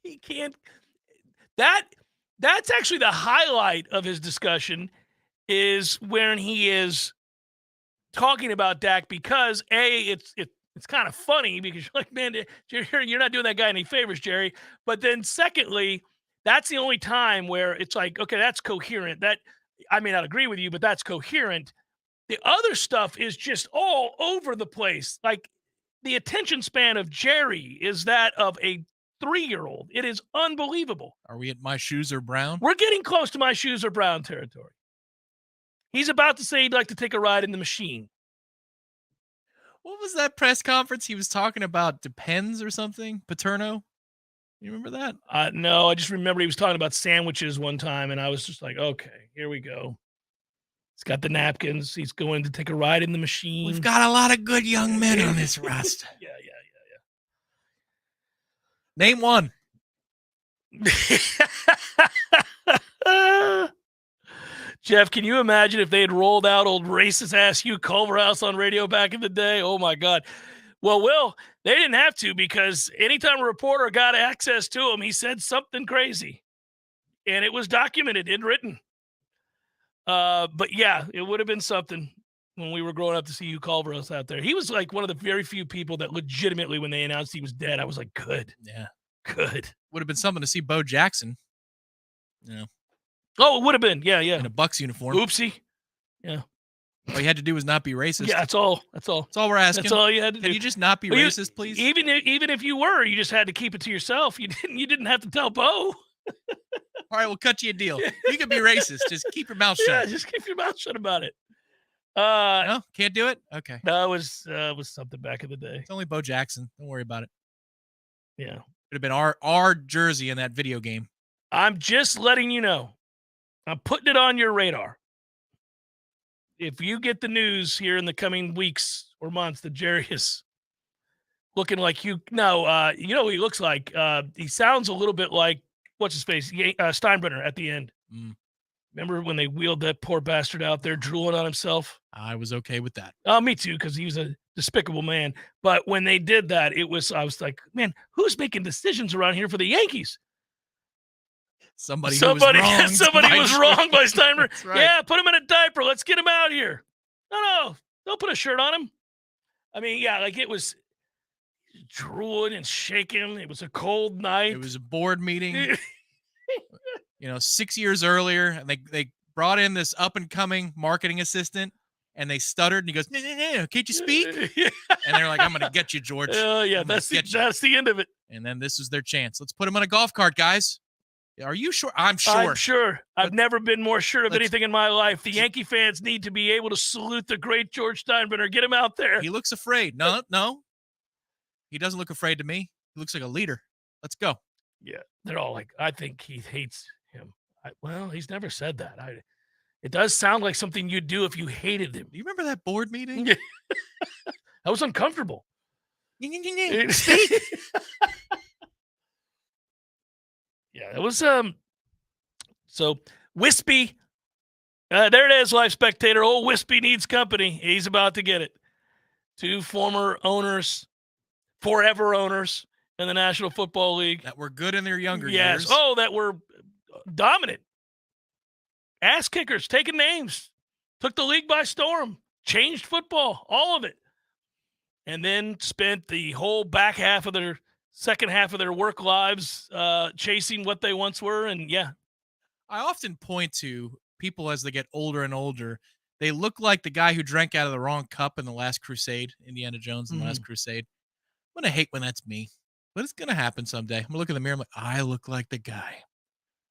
he can't. That's actually the highlight of his discussion is when he is talking about Dak because it's kind of funny because you're like, man, you're not doing that guy any favors, Jerry. But then secondly, that's the only time where it's like, okay, that's coherent. That I may not agree with you, but that's coherent. The other stuff is just all over the place. Like the attention span of Jerry is that of a 3-year-old. It is unbelievable. Are we at my shoes are brown? We're getting close to my shoes are brown territory. He's about to say he'd like to take a ride in the machine. What was that press conference? He was talking about Depends or something? Paterno? You remember that? No, I just remember he was talking about sandwiches one time, and I was just like, okay, here we go. He's got the napkins. He's going to take a ride in the machine. We've got a lot of good young men on this roster. Yeah. Name one. Jeff, can you imagine if they had rolled out old racist-ass Hugh Culverhouse on radio back in the day? Oh, my God. Well, Will, they didn't have to because anytime a reporter got access to him, he said something crazy. And it was documented and written. But, yeah, it would have been something when we were growing up to see Hugh Culverhouse out there. He was like one of the very few people that legitimately, when they announced he was dead, I was like, good. Yeah. Good. Would have been something to see Bo Jackson. Oh, it would have been. Yeah. In a Bucs uniform. Oopsie. Yeah. All you had to do was not be racist. Yeah, that's all. That's all we're asking. That's all you had to do. Can you just not be racist, please? Even if you were, you just had to keep it to yourself. You didn't have to tell Bo. All right, we'll cut you a deal. You can be racist. Just keep your mouth shut. Yeah, just keep your mouth shut about it. No, can't do it? Okay. No, it was something back in the day. It's only Bo Jackson. Don't worry about it. Yeah. Would have been our jersey in that video game. I'm just letting you know. I'm putting it on your radar. if you get the news here in the coming weeks or months that Jerry is looking like you know what he looks like? He sounds a little bit like, what's his face? Steinbrenner at the end. Remember when they wheeled that poor bastard out there drooling on himself? I was okay with that. Me too, because he was a despicable man. But when they did that, I was like, man, who's making decisions around here for the Yankees? Somebody was wrong by Steinbrenner. Right. Yeah, put him in a diaper. Let's get him out here. No, don't put a shirt on him. I mean, yeah, like it was drooling and shaking. It was a cold night. It was a board meeting. 6 years earlier, and they brought in this up-and-coming marketing assistant, and they stuttered, and he goes, no, can't you speak? And they're like, I'm going to get you, George. Yeah, that's the end of it. And then this is their chance. Let's put him on a golf cart, guys. Are you sure? I'm sure. I'm sure. I've never been more sure of anything in my life. The Yankee fans need to be able to salute the great George Steinbrenner. Get him out there. He looks afraid. No. He doesn't look afraid to me. He looks like a leader. Let's go. Yeah, they're all like, I think he hates him. Well, he's never said that. It does sound like something you'd do if you hated him. Do you remember that board meeting? That was uncomfortable. Yeah, it was so Wispy. There it is, live spectator. Old Wispy needs company. He's about to get it. 2 former owners, forever owners in the National Football League. That were good in their younger years. Oh, that were dominant. Ass kickers, taking names. Took the league by storm. Changed football, all of it. And then spent the whole second half of their work lives chasing what they once were. And yeah. I often point to people as they get older and older. They look like the guy who drank out of the wrong cup in The Last Crusade, Indiana Jones in The Last Crusade. I'm going to hate when that's me, but it's going to happen someday. I'm going to look in the mirror. I'm like, I look like the guy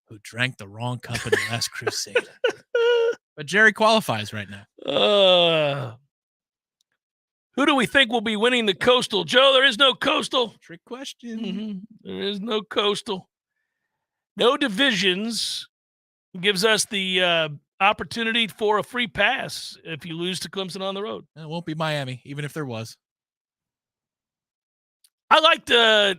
who drank the wrong cup in The Last Crusade. But Jerry qualifies right now. Who do we think will be winning the Coastal? Joe, there is no Coastal. Trick question. Mm-hmm. There is no Coastal. No divisions gives us the opportunity for a free pass if you lose to Clemson on the road. It won't be Miami, even if there was. I liked I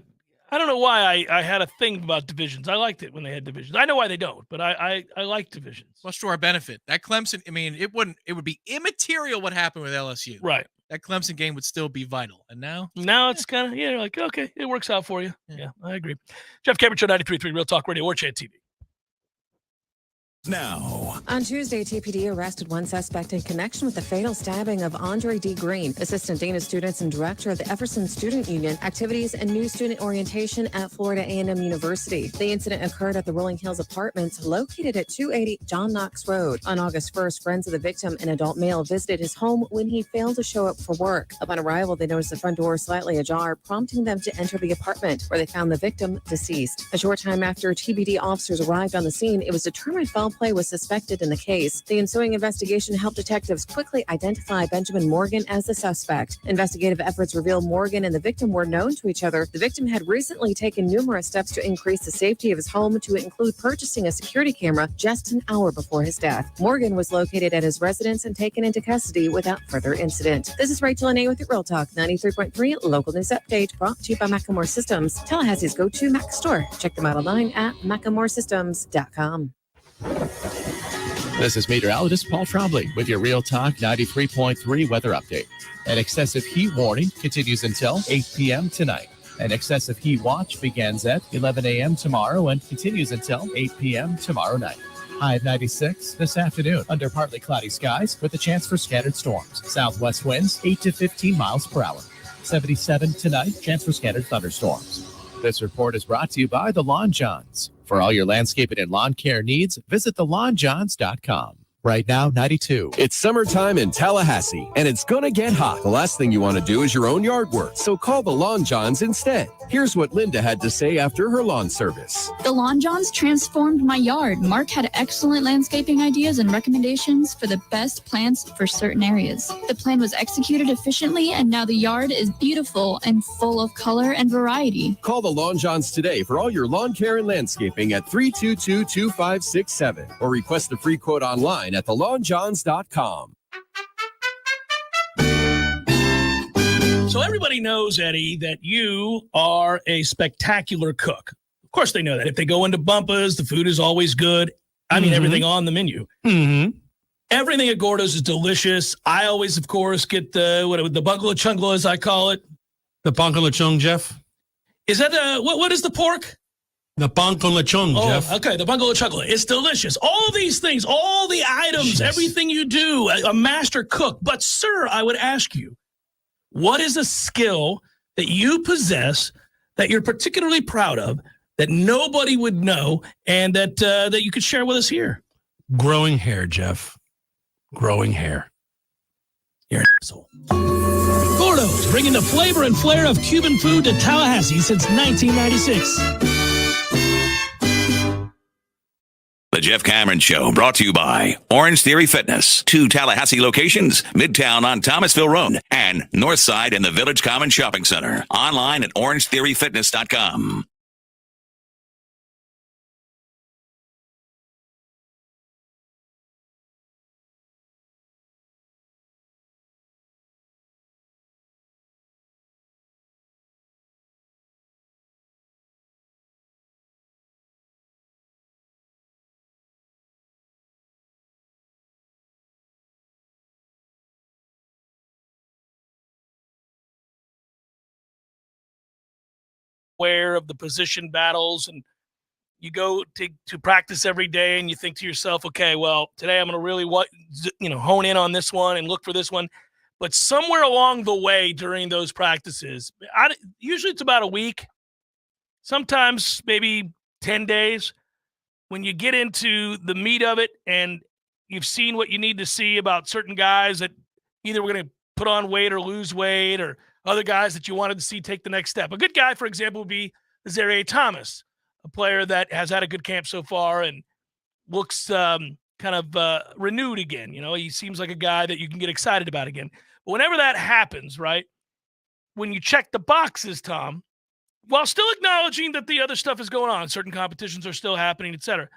don't know why I had a thing about divisions. I liked it when they had divisions. I know why they don't, but I like divisions. Much to our benefit. That Clemson, I mean, it would be immaterial what happened with LSU. Right. That Clemson game would still be vital. And now it's kind of, like, okay, it works out for you. Yeah, I agree. Jeff Cameron Show, 93.3 Real Talk Radio, Warchant TV. Now. On Tuesday, TPD arrested one suspect in connection with the fatal stabbing of Andre D. Green, Assistant Dean of Students and Director of the Efferson Student Union Activities and New Student Orientation at Florida A&M University. The incident occurred at the Rolling Hills Apartments located at 280 John Knox Road. On August 1st, friends of the victim, an adult male, visited his home when he failed to show up for work. Upon arrival, they noticed the front door slightly ajar, prompting them to enter the apartment, where they found the victim deceased. A short time after TPD officers arrived on the scene, it was determined foul play was suspected in the case. The ensuing investigation helped detectives quickly identify Benjamin Morgan as the suspect. Investigative efforts revealed Morgan and the victim were known to each other. The victim had recently taken numerous steps to increase the safety of his home, to include purchasing a security camera just an hour before his death. Morgan was located at his residence and taken into custody without further incident. This is Rachel Anay with your Real Talk 93.3 local news update, brought to you by Macklemore Systems, Tallahassee's go-to Mac store. Check them out online at MacklemoreSystems.com. This is meteorologist Paul Trombley with your Real Talk 93.3 weather update. An excessive heat warning continues until 8 p.m. tonight. An excessive heat watch begins at 11 a.m. tomorrow and continues until 8 p.m. tomorrow night. High of 96 this afternoon under partly cloudy skies with a chance for scattered storms. Southwest winds 8 to 15 miles per hour. 77 tonight, chance for scattered thunderstorms. This report is brought to you by The Lawn Johns. For all your landscaping and lawn care needs, visit thelawnjohns.com. Right now, 92. It's summertime in Tallahassee, and it's gonna get hot. The last thing you want to do is your own yard work, so call the Lawn Johns instead. Here's what Linda had to say after her lawn service. The Lawn Johns transformed my yard. Mark had excellent landscaping ideas and recommendations for the best plants for certain areas. The plan was executed efficiently, and now the yard is beautiful and full of color and variety. Call the Lawn Johns today for all your lawn care and landscaping at 322-2567, or request a free quote online at thelawnjohns.com. So everybody knows, Eddie, that you are a spectacular cook. Of course they know that. If they go into Bumpa's, the food is always good. I mean, everything on the menu. Everything at Gordo's is delicious. I always, of course, get the bungalow chungla, as I call it. The bungalow chung, Jeff. Is that what is the pork? The bungalow chung, Jeff. Okay, the bungalow chungla. It's delicious. All of these things, all the items, everything you do, a master cook. But, sir, I would ask you, what is a skill that you possess that you're particularly proud of that nobody would know and that you could share with us here? Growing hair, Jeff. Growing hair. You're an asshole. Gordo's, bringing the flavor and flair of Cuban food to Tallahassee since 1996. The Jeff Cameron Show, brought to you by Orange Theory Fitness. 2 Tallahassee locations, Midtown on Thomasville Road and Northside in the Village Common Shopping Center. Online at orangetheoryfitness.com. Aware of the position battles, and you go to practice every day and you think to yourself, okay, well, today I'm going to really hone in on this one and look for this one. But somewhere along the way during those practices, usually it's about a week, sometimes maybe 10 days, when you get into the meat of it and you've seen what you need to see about certain guys that either we're going to put on weight or lose weight, or other guys that you wanted to see take the next step. A good guy, for example, would be Zaire Thomas, a player that has had a good camp so far and looks kind of renewed again. You know, he seems like a guy that you can get excited about again. But whenever that happens, right, when you check the boxes, Tom, while still acknowledging that the other stuff is going on, certain competitions are still happening, etc.,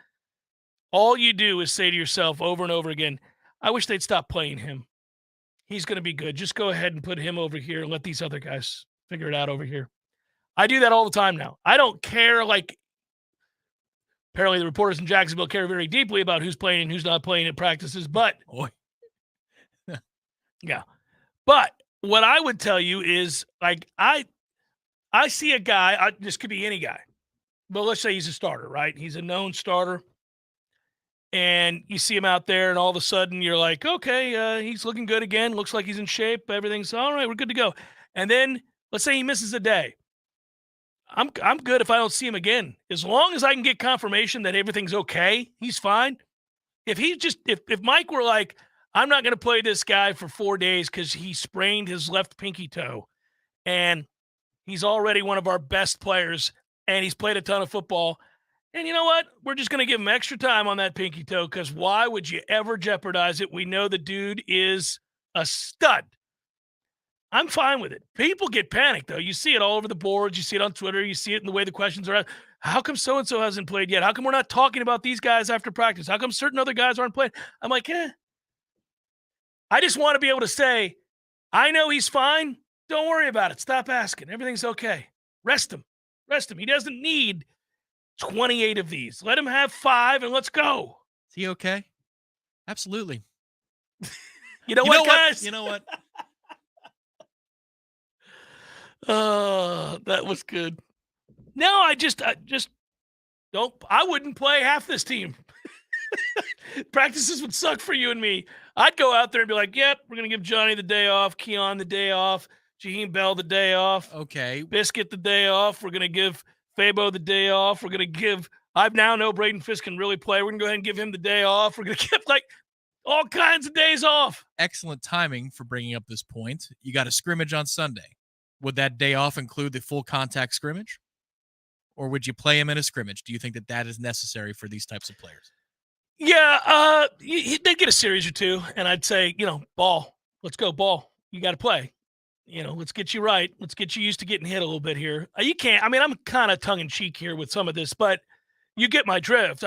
all you do is say to yourself over and over again, I wish they'd stop playing him. He's going to be good. Just go ahead and put him over here and let these other guys figure it out over here. I do that all the time now. I don't care, like, apparently the reporters in Jacksonville care very deeply about who's playing and who's not playing at practices, but yeah. But what I would tell you is, like, I see a guy, this could be any guy, but let's say he's a starter, right? He's a known starter. And you see him out there, and all of a sudden you're like, okay, he's looking good again. Looks like he's in shape. Everything's all right. We're good to go. And then let's say he misses a day. I'm good if I don't see him again. As long as I can get confirmation that everything's okay, he's fine. If Mike were like, I'm not going to play this guy for 4 days because he sprained his left pinky toe, and he's already one of our best players, and he's played a ton of football, and you know what? We're just going to give him extra time on that pinky toe, because why would you ever jeopardize it? We know the dude is a stud. I'm fine with it. People get panicked, though. You see it all over the boards. You see it on Twitter. You see it in the way the questions are asked. How come so-and-so hasn't played yet? How come we're not talking about these guys after practice? How come certain other guys aren't playing? I'm like, I just want to be able to say, I know he's fine. Don't worry about it. Stop asking. Everything's okay. Rest him. He doesn't need 28 of these. Let him have 5 and let's go. Is he okay? Absolutely. You know what, guys? You know what? That was good. No, I just don't. I wouldn't play half this team. Practices would suck for you and me. I'd go out there and be like, yep, we're going to give Johnny the day off, Keon the day off, Jaheim Bell the day off. Okay. Biscuit the day off. We're going to give Fabo the day off. We're going to give – I now know Braden Fisk can really play. We're going to go ahead and give him the day off. We're going to give, like, all kinds of days off. Excellent timing for bringing up this point. You got a scrimmage on Sunday. Would that day off include the full contact scrimmage? Or would you play him in a scrimmage? Do you think that is necessary for these types of players? Yeah, they'd get a series or two, and I'd say, ball. Let's go, ball. You got to play. Let's get you right. Let's get you used to getting hit a little bit here. You can't. I mean, I'm kind of tongue-in-cheek here with some of this, but you get my drift.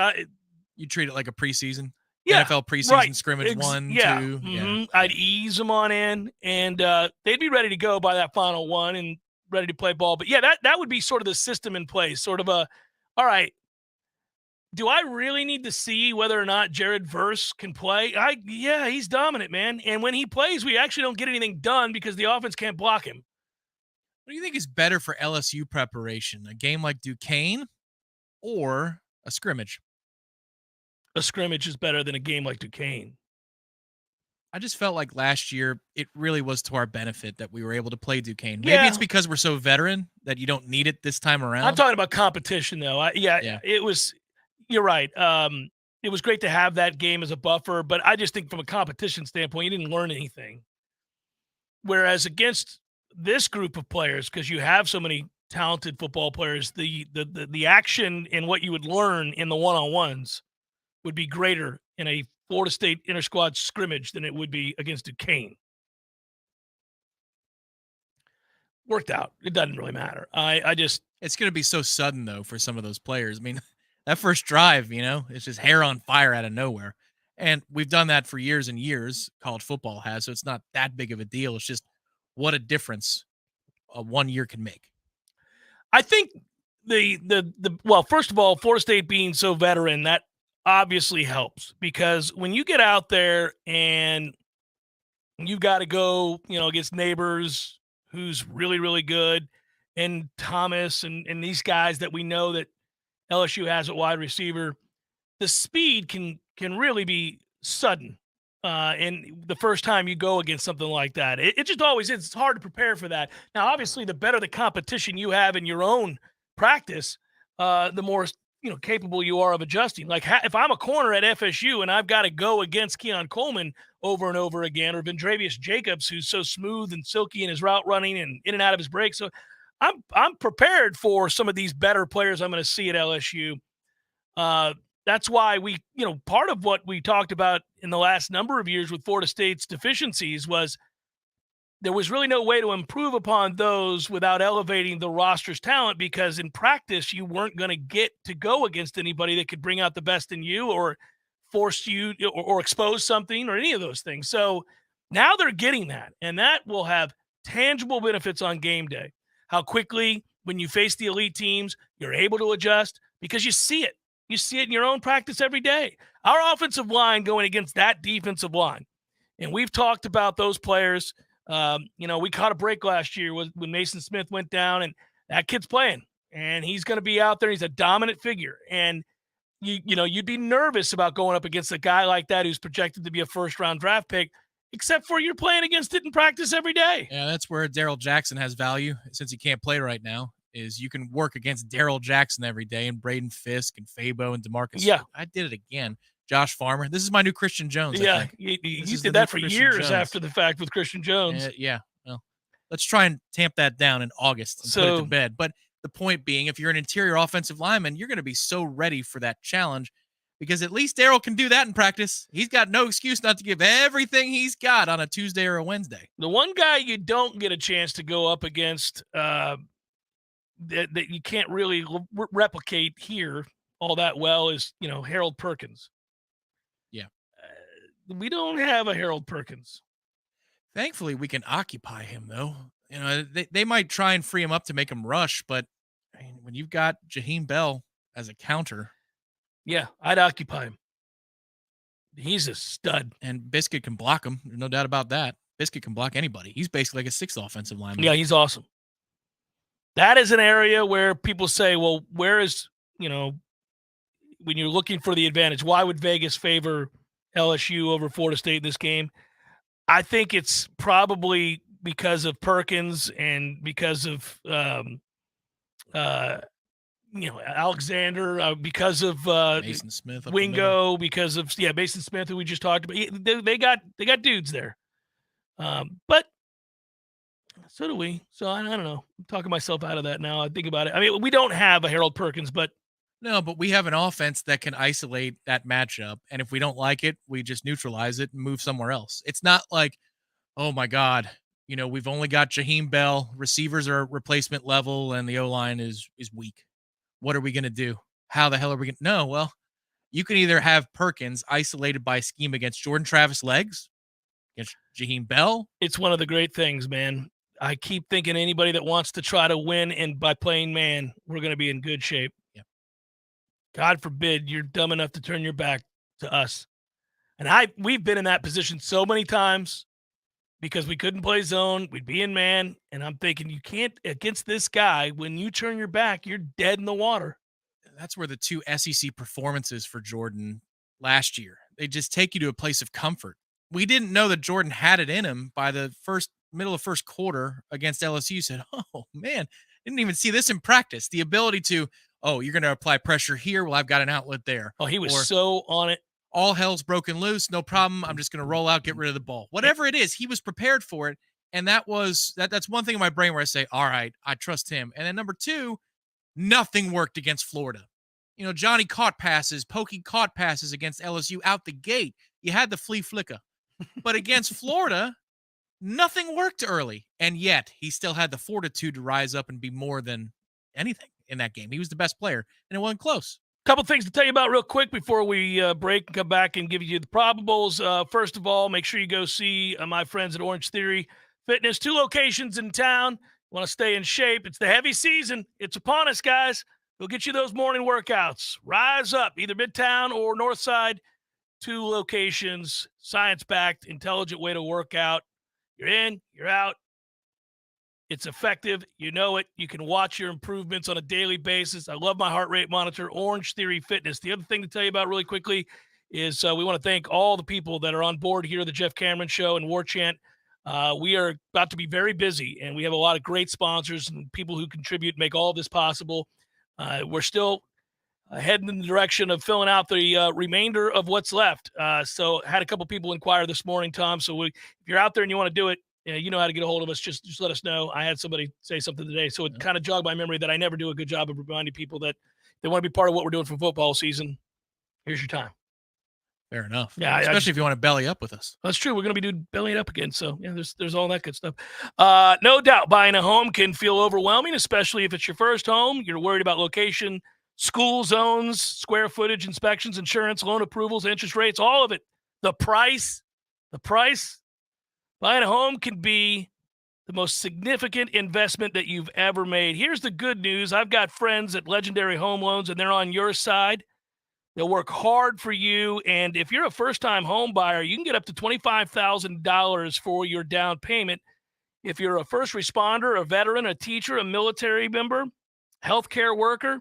You treat it like a preseason? Yeah, NFL preseason right. scrimmage 1, yeah. 2. Yeah. I'd ease them on in, and they'd be ready to go by that final one and ready to play ball. But, yeah, that would be sort of the system in place, sort of all right, do I really need to see whether or not Jared Verse can play? Yeah, he's dominant, man. And when he plays, we actually don't get anything done because the offense can't block him. What do you think is better for LSU preparation, a game like Duquesne or a scrimmage? A scrimmage is better than a game like Duquesne. I just felt like last year it really was to our benefit that we were able to play Duquesne. Maybe Yeah. it's because we're so veteran that you don't need it this time around. I'm talking about competition, though. It was – you're right. It was great to have that game as a buffer, but I just think from a competition standpoint, you didn't learn anything. Whereas against this group of players, because you have so many talented football players, the action and what you would learn in the one-on-ones would be greater in a Florida State inter-squad scrimmage than it would be against Duquesne. Worked out. It doesn't really matter. It's going to be so sudden, though, for some of those players. I mean, that first drive, it's just hair on fire out of nowhere. And we've done that for years and years, college football has, so it's not that big of a deal. It's just what a difference a 1 year can make. I think well, first of all, Florida State being so veteran, that obviously helps, because when you get out there and you've got to go, against Neighbors, who's really, really good, and Thomas and these guys that we know that LSU has at wide receiver, the speed can really be sudden. And the first time you go against something like that, it just always is. It's hard to prepare for that. Now, obviously, the better the competition you have in your own practice, the more capable you are of adjusting. Like if I'm a corner at FSU and I've got to go against Keon Coleman over and over again, or Vendravius Jacobs, who's so smooth and silky in his route running and in and out of his breaks, so I'm prepared for some of these better players I'm going to see at LSU. That's why part of what we talked about in the last number of years with Florida State's deficiencies was there was really no way to improve upon those without elevating the roster's talent, because in practice you weren't going to get to go against anybody that could bring out the best in you or force you or expose something or any of those things. So now they're getting that, and that will have tangible benefits on game day. How quickly, when you face the elite teams, you're able to adjust, because you see it. You see it in your own practice every day. Our offensive line going against that defensive line. And we've talked about those players. We caught a break last year when Mason Smith went down, and that kid's playing. And he's going to be out there. He's a dominant figure. And, you'd be nervous about going up against a guy like that who's projected to be a first-round draft pick, except for you're playing against it in practice every day. Yeah, that's where Darrell Jackson has value, since he can't play right now. Is you can work against Darrell Jackson every day, and Braden Fisk and Fabo and DeMarcus. Yeah. I did it again. Josh Farmer. This is my new Christian Jones. Yeah, I think. you did that for years after the fact with Christian Jones. Yeah. Well, let's try and tamp that down in August and put it to bed. But the point being, if you're an interior offensive lineman, you're going to be so ready for that challenge, because at least Darrell can do that in practice. He's got no excuse not to give everything he's got on a Tuesday or a Wednesday. The one guy you don't get a chance to go up against that you can't really replicate here all that well is, Harold Perkins. Yeah. We don't have a Harold Perkins. Thankfully, we can occupy him, though. They might try and free him up to make him rush, but when you've got Jaheim Bell as a counter. Yeah, I'd occupy him. He's a stud. And Biscuit can block him. There's no doubt about that. Biscuit can block anybody. He's basically like a sixth offensive lineman. Yeah, he's awesome. That is an area where people say, well, where is, when you're looking for the advantage, why would Vegas favor LSU over Florida State in this game? I think it's probably because of Perkins and because of, Alexander, because of Mason Smith, Wingo, because of Mason Smith, who we just talked about. They got dudes there, but so do we. So I don't know. I'm talking myself out of that now. I think about it. I mean, we don't have a Harold Perkins, but we have an offense that can isolate that matchup, and if we don't like it, we just neutralize it and move somewhere else. It's not like, oh my God, we've only got Jaheim Bell, receivers are replacement level, and the O-line is weak. What are we going to do? How the hell are we going to? No, well, You can either have Perkins isolated by scheme against Jordan Travis legs, against Jaheim Bell. It's one of the great things, man. I keep thinking anybody that wants to try to win and by playing man, we're going to be in good shape. Yep. God forbid you're dumb enough to turn your back to us. And we've been in that position so many times because we couldn't play zone. We'd be in man. And I'm thinking you can't against this guy. When you turn your back, you're dead in the water. That's where the two SEC performances for Jordan last year, they just take you to a place of comfort. We didn't know that Jordan had it in him by the middle of first quarter against LSU. You said, oh man, didn't even see this in practice. The ability to, you're going to apply pressure here. Well, I've got an outlet there. Oh, he was so on it. All hell's broken loose. No problem. I'm just going to roll out, get rid of the ball. Whatever it is, he was prepared for it. And that's one thing in my brain where I say, all right, I trust him. And then number two, nothing worked against Florida. Johnny Pokey caught passes against LSU out the gate. You had the flea flicker. But against Florida, nothing worked early. And yet, he still had the fortitude to rise up and be more than anything in that game. He was the best player, and it wasn't close. Couple things to tell you about real quick before we break and come back and give you the probables. First of all, make sure you go see my friends at Orange Theory Fitness. 2 locations in town. Want to stay in shape. It's the heavy season. It's upon us, guys. Go get you those morning workouts. Rise up, either Midtown or Northside. 2 locations, science-backed, intelligent way to work out. You're in, you're out. It's effective. You know it. You can watch your improvements on a daily basis. I love my heart rate monitor, Orange Theory Fitness. The other thing to tell you about really quickly is we want to thank all the people that are on board here at the Jeff Cameron Show and Warchant. We are about to be very busy, and we have a lot of great sponsors and people who contribute and make all of this possible. We're still heading in the direction of filling out the remainder of what's left. So had a couple people inquire this morning, Tom. So if you're out there and you want to do it, you know how to get a hold of us. Just let us know. I had somebody say something today, so it kind of jogged my memory that I never do a good job of reminding people that they want to be part of what we're doing for football season. Here's your time. Fair enough. Yeah, especially if you want to belly up with us. That's true. We're going to be doing belly up again. So yeah, there's all that good stuff. No doubt buying a home can feel overwhelming, especially if it's your first home. You're worried about location, school zones, square footage, inspections, insurance, loan approvals, interest rates, all of it. The price. Buying a home can be the most significant investment that you've ever made. Here's the good news. I've got friends at Legendary Home Loans, and they're on your side. They'll work hard for you, and if you're a first-time home buyer, you can get up to $25,000 for your down payment. If you're a first responder, a veteran, a teacher, a military member, healthcare worker,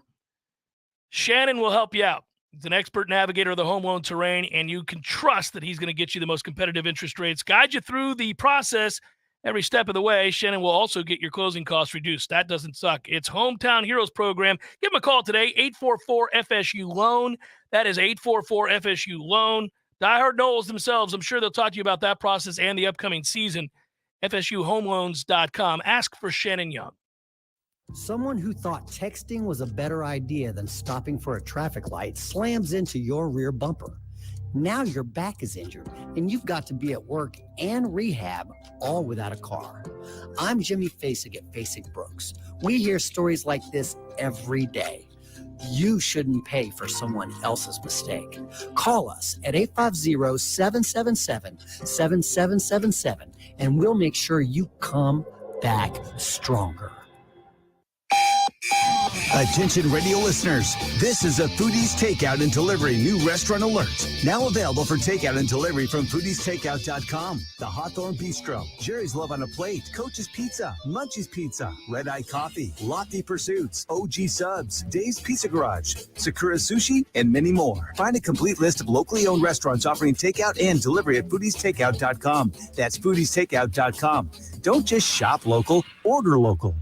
Shannon will help you out. He's an expert navigator of the home loan terrain, and you can trust that he's going to get you the most competitive interest rates, guide you through the process every step of the way. Shannon will also get your closing costs reduced. That doesn't suck. It's Hometown Heroes program. Give him a call today, 844-FSU-LOAN. That is 844-FSU-LOAN. Diehard Noles themselves, I'm sure they'll talk to you about that process and the upcoming season. FSUHomeLoans.com. Ask for Shannon Young. Someone who thought texting was a better idea than stopping for a traffic light slams into your rear bumper. Now your back is injured and you've got to be at work and rehab all without a car. I'm Jimmy Fasig at Fasig Brooks. We hear stories like this every day. You shouldn't pay for someone else's mistake. Call us at 850-777-7777 and we'll make sure you come back stronger. Attention radio listeners, this is a Foodies Takeout and Delivery new restaurant alert. Now available for takeout and delivery from foodiestakeout.com. The Hawthorne Bistro, Jerry's Love on a Plate, Coach's Pizza, Munchie's Pizza, Red Eye Coffee, Lofty Pursuits, OG Subs, Dave's Pizza Garage, Sakura Sushi, and many more. Find a complete list of locally owned restaurants offering takeout and delivery at foodiestakeout.com. That's foodiestakeout.com. Don't just shop local, order local.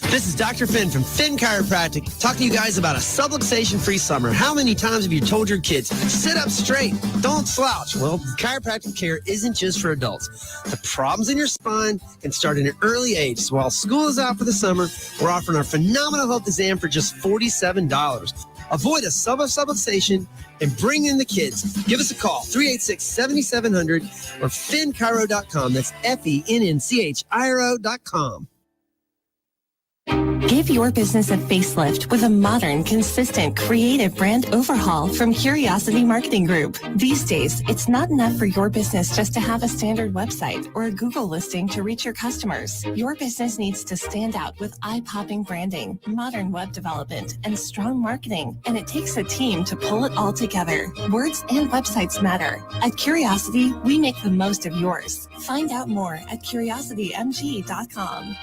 This is Dr. Finn from Finn Chiropractic, talking to you guys about a subluxation-free summer. How many times have you told your kids, sit up straight, don't slouch? Well, chiropractic care isn't just for adults. The problems in your spine can start at an early age. So while school is out for the summer, we're offering our phenomenal health exam for just $47. Avoid a subluxation and bring in the kids. Give us a call, 386-7700 or finnchiro.com. That's FENNCHIRO.com. Give your business a facelift with a modern, consistent, creative brand overhaul from Curiosity Marketing Group. These days, it's not enough for your business just to have a standard website or a Google listing to reach your customers. Your business needs to stand out with eye-popping branding, modern web development, and strong marketing. And it takes a team to pull it all together. Words and websites matter. At Curiosity, we make the most of yours. Find out more at curiositymg.com.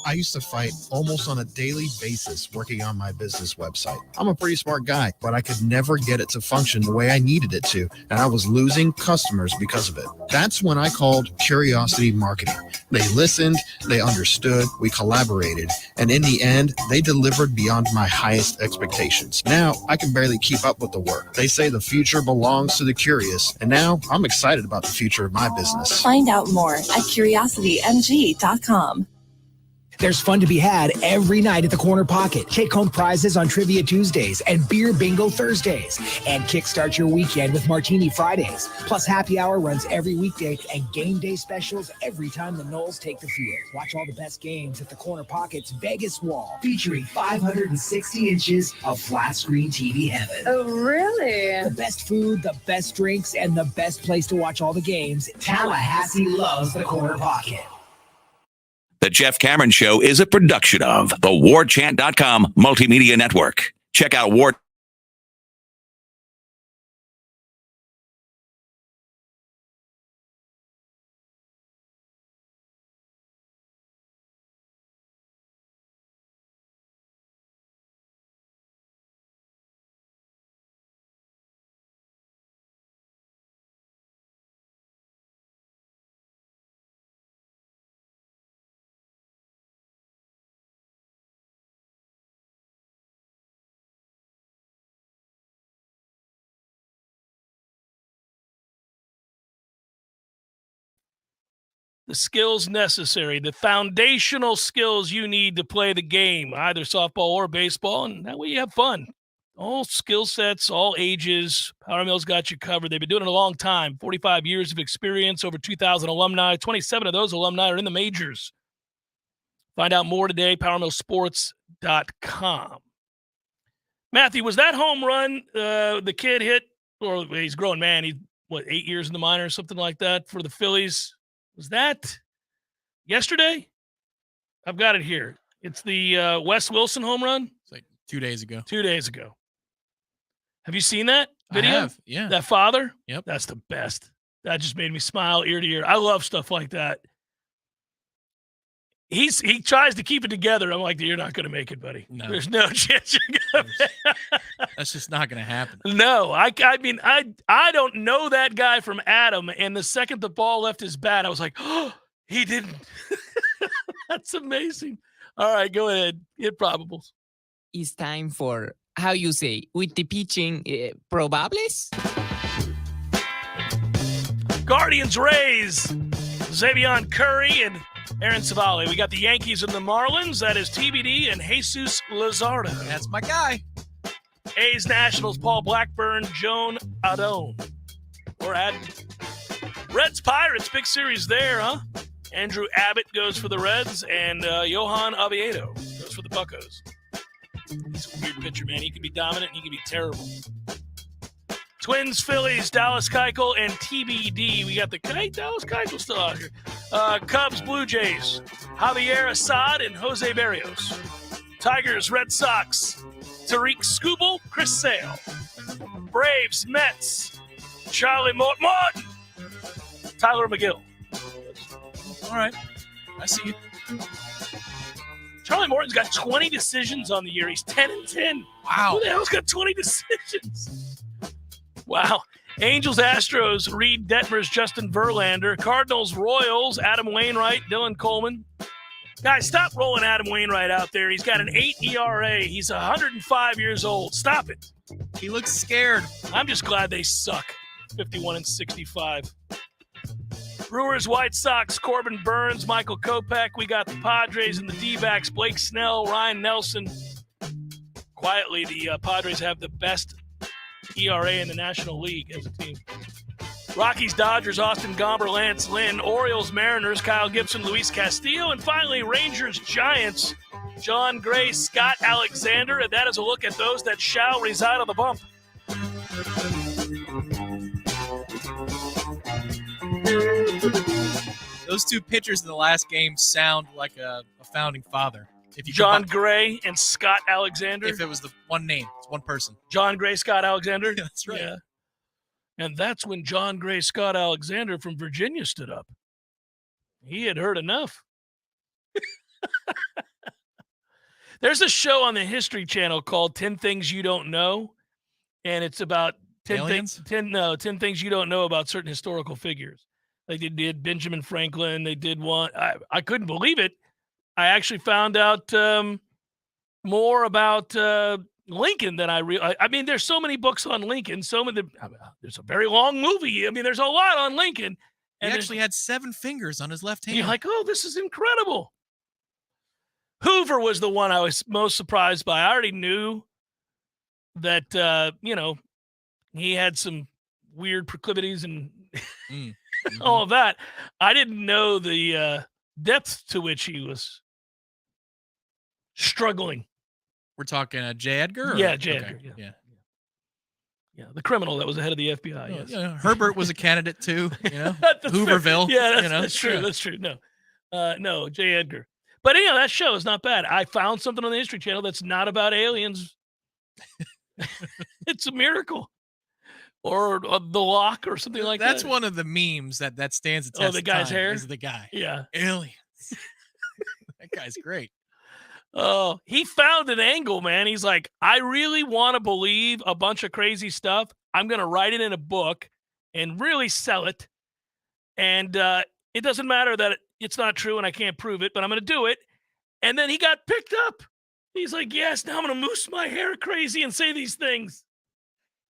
I used to fight almost on a daily basis working on my business website. I'm a pretty smart guy, but I could never get it to function the way I needed it to, and I was losing customers because of it. That's when I called Curiosity Marketing. They listened, they understood, we collaborated, and in the end, they delivered beyond my highest expectations. Now, I can barely keep up with the work. They say the future belongs to the curious, and now I'm excited about the future of my business. Find out more at curiositymg.com. There's fun to be had every night at the Corner Pocket. Take-home prizes on Trivia Tuesdays and Beer Bingo Thursdays. And kickstart your weekend with Martini Fridays. Plus, happy hour runs every weekday and game day specials every time the Noles take the field. Watch all the best games at the Corner Pocket's Vegas Wall, featuring 560 inches of flat-screen TV heaven. Oh, really? The best food, the best drinks, and the best place to watch all the games. Tallahassee loves the Corner Pocket. The Jeff Cameron Show is a production of the Warchant.com Multimedia Network. Check out the skills necessary, the foundational skills you need to play the game, either softball or baseball, and that way you have fun. All skill sets, all ages. Power Mill's got you covered. They've been doing it a long time, 45 years of experience, over 2,000 alumni. 27 of those alumni are in the majors. Find out more today, powermillsports.com. Matthew, was that home run the kid hit, or he's a grown man, he's, 8 years in the minors, something like that, for the Phillies? Was that yesterday? I've got it here. It's the Wes Wilson home run. It's like 2 days ago. 2 days ago. Have you seen that video? I have, yeah. That father? Yep. That's the best. That just made me smile ear to ear. I love stuff like that. He tries to keep it together. I'm like, you're not going to make it, buddy. No. There's no chance you're going to. That's just not going to happen. No, I mean, I don't know that guy from Adam, and the second the ball left his bat, I was like, oh, he didn't. That's amazing. All right, go ahead. Hit probables. It's time for, how you say, with the pitching, probables? Guardians Rays, Xavier Curry and Aaron Savali. We got the Yankees and the Marlins. That is TBD and Jesus Luzardo. That's my guy. A's Nationals, Paul Blackburn, Joan Adone. Or Adden. Reds Pirates, big series there, huh? Andrew Abbott goes for the Reds, and Johan Oviedo goes for the Buccos. He's a weird pitcher, man. He can be dominant, and he can be terrible. Twins, Phillies, Dallas Keuchel, and TBD. We got the Dallas Keuchel still out here. Cubs, Blue Jays, Javier Assad and Jose Berrios. Tigers, Red Sox, Tariq Skubal, Chris Sale. Braves, Mets, Charlie Morton, Tyler McGill. All right. I see you. Charlie Morton's got 20 decisions on the year. He's 10-10. Wow. Who the hell's got 20 decisions? Wow. Angels, Astros, Reed Detmers, Justin Verlander. Cardinals, Royals, Adam Wainwright, Dylan Coleman. Guys, stop rolling Adam Wainwright out there. He's got an 8 ERA. He's 105 years old. Stop it. He looks scared. I'm just glad they suck. 51-65. Brewers, White Sox, Corbin Burns, Michael Kopech. We got the Padres and the D-backs, Blake Snell, Ryan Nelson. Quietly, the Padres have the best ERA in the National League as a team. Rockies, Dodgers, Austin Gomber, Lance Lynn. Orioles, Mariners, Kyle Gibson, Luis Castillo. And finally, Rangers, Giants, John Gray, Scott Alexander. And that is a look at those that shall reside on the bump. Those two pitchers in the last game sound like a founding father. If you John Gray and Scott Alexander. If it was the one name, it's one person. John Gray, Scott Alexander. Yeah, that's right. Yeah. And that's when John Gray, Scott Alexander from Virginia stood up. He had heard enough. There's a show on the History Channel called 10 Things You Don't Know. And it's about 10 things you don't know about certain historical figures. Like they did Benjamin Franklin. They did one. I couldn't believe it. I actually found out more about Lincoln than I realized. I mean, there's so many books on Lincoln. There's a very long movie. I mean, there's a lot on Lincoln. And he actually had 7 fingers on his left hand. You're like, oh, this is incredible. Hoover was the one I was most surprised by. I already knew that, he had some weird proclivities and all of that. I didn't know the depth to which he was struggling. We're talking J. Edgar? Yeah, J. Edgar. Yeah. Yeah, the criminal that was the head of the FBI. Yes. Yeah, Herbert was a candidate too. Hooverville. Yeah, that's true. Yeah. That's true. No, J. Edgar. But that show is not bad. I found something on the History Channel that's not about aliens. It's a miracle. Or the lock or something like that. That's one of the memes that stands the test. The guy's hair? Is the guy. Yeah. Aliens. That guy's great. Oh, he found an angle, man. He's like, I really want to believe a bunch of crazy stuff. I'm going to write it in a book and really sell it. And it doesn't matter that it's not true and I can't prove it, but I'm going to do it. And then he got picked up. He's like, yes, now I'm going to moose my hair crazy and say these things.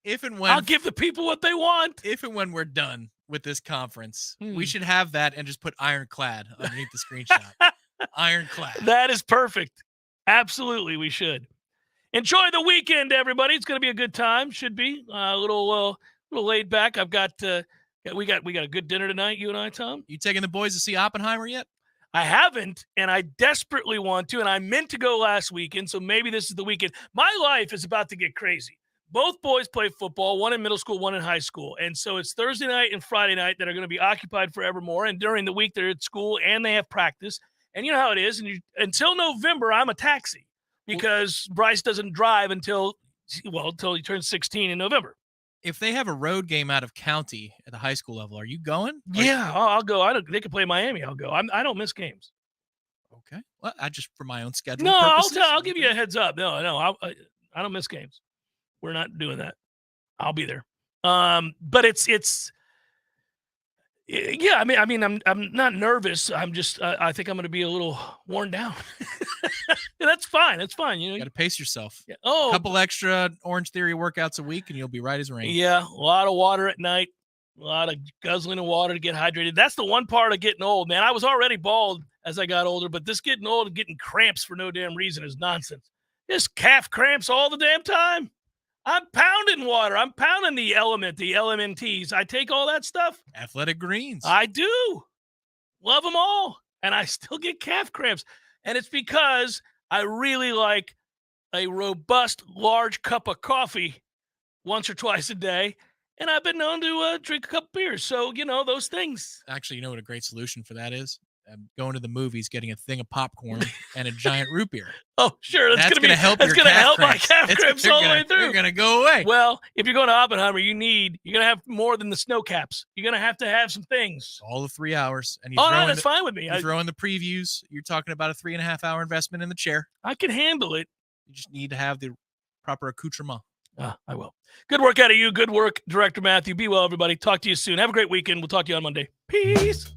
If and when I'll give the people what they want. If and when we're done with this conference, we should have that and just put ironclad underneath the screenshot. Ironclad. That is perfect. Absolutely, we should. Enjoy the weekend, everybody. It's going to be a good time. Should be a little laid back. We got a good dinner tonight. You and I, Tom. You taking the boys to see Oppenheimer yet? I haven't, and I desperately want to. And I meant to go last weekend, so maybe this is the weekend. My life is about to get crazy. Both boys play football, one in middle school, one in high school. And so it's Thursday night and Friday night that are going to be occupied forevermore. And during the week, they're at school and they have practice. And you know how it is. And until November, I'm a taxi because Bryce doesn't drive until he turns 16 in November. If they have a road game out of county at the high school level, are you going? I'll go. They can play Miami. I'll go. I don't miss games. Okay. Well, I just for my own schedule. No, purposes. I'll give you a heads up. No, I don't miss games. We're not doing that. I'll be there. But it's yeah. I mean, I'm not nervous. I'm just I think I'm going to be a little worn down. Yeah, that's fine. That's fine. You got to pace yourself. Yeah. Oh, a couple extra Orange Theory workouts a week, and you'll be right as rain. Yeah, a lot of water at night. A lot of guzzling of water to get hydrated. That's the one part of getting old, man. I was already bald as I got older, but this getting old and getting cramps for no damn reason is nonsense. Just calf cramps all the damn time. I'm pounding water. I'm pounding the LMNTs. I take all that stuff. Athletic Greens. I do. Love them all. And I still get calf cramps. And it's because I really like a robust, large cup of coffee once or twice a day. And I've been known to drink a couple beers. So, those things. Actually, you know what a great solution for that is? Going to the movies, getting a thing of popcorn and a giant root beer. Oh, sure. That's going to help. That's going to help my calf cramps all the way through. They're going to go away. Well, if you're going to Oppenheimer, you're going to have more than the snow caps. You're going to have some things. All the 3 hours. And that's fine with me. You throw in the previews. You're talking about a 3.5 hour investment in the chair. I can handle it. You just need to have the proper accoutrement. I will. Good work out of you. Good work, Director Matthew. Be well, everybody. Talk to you soon. Have a great weekend. We'll talk to you on Monday. Peace.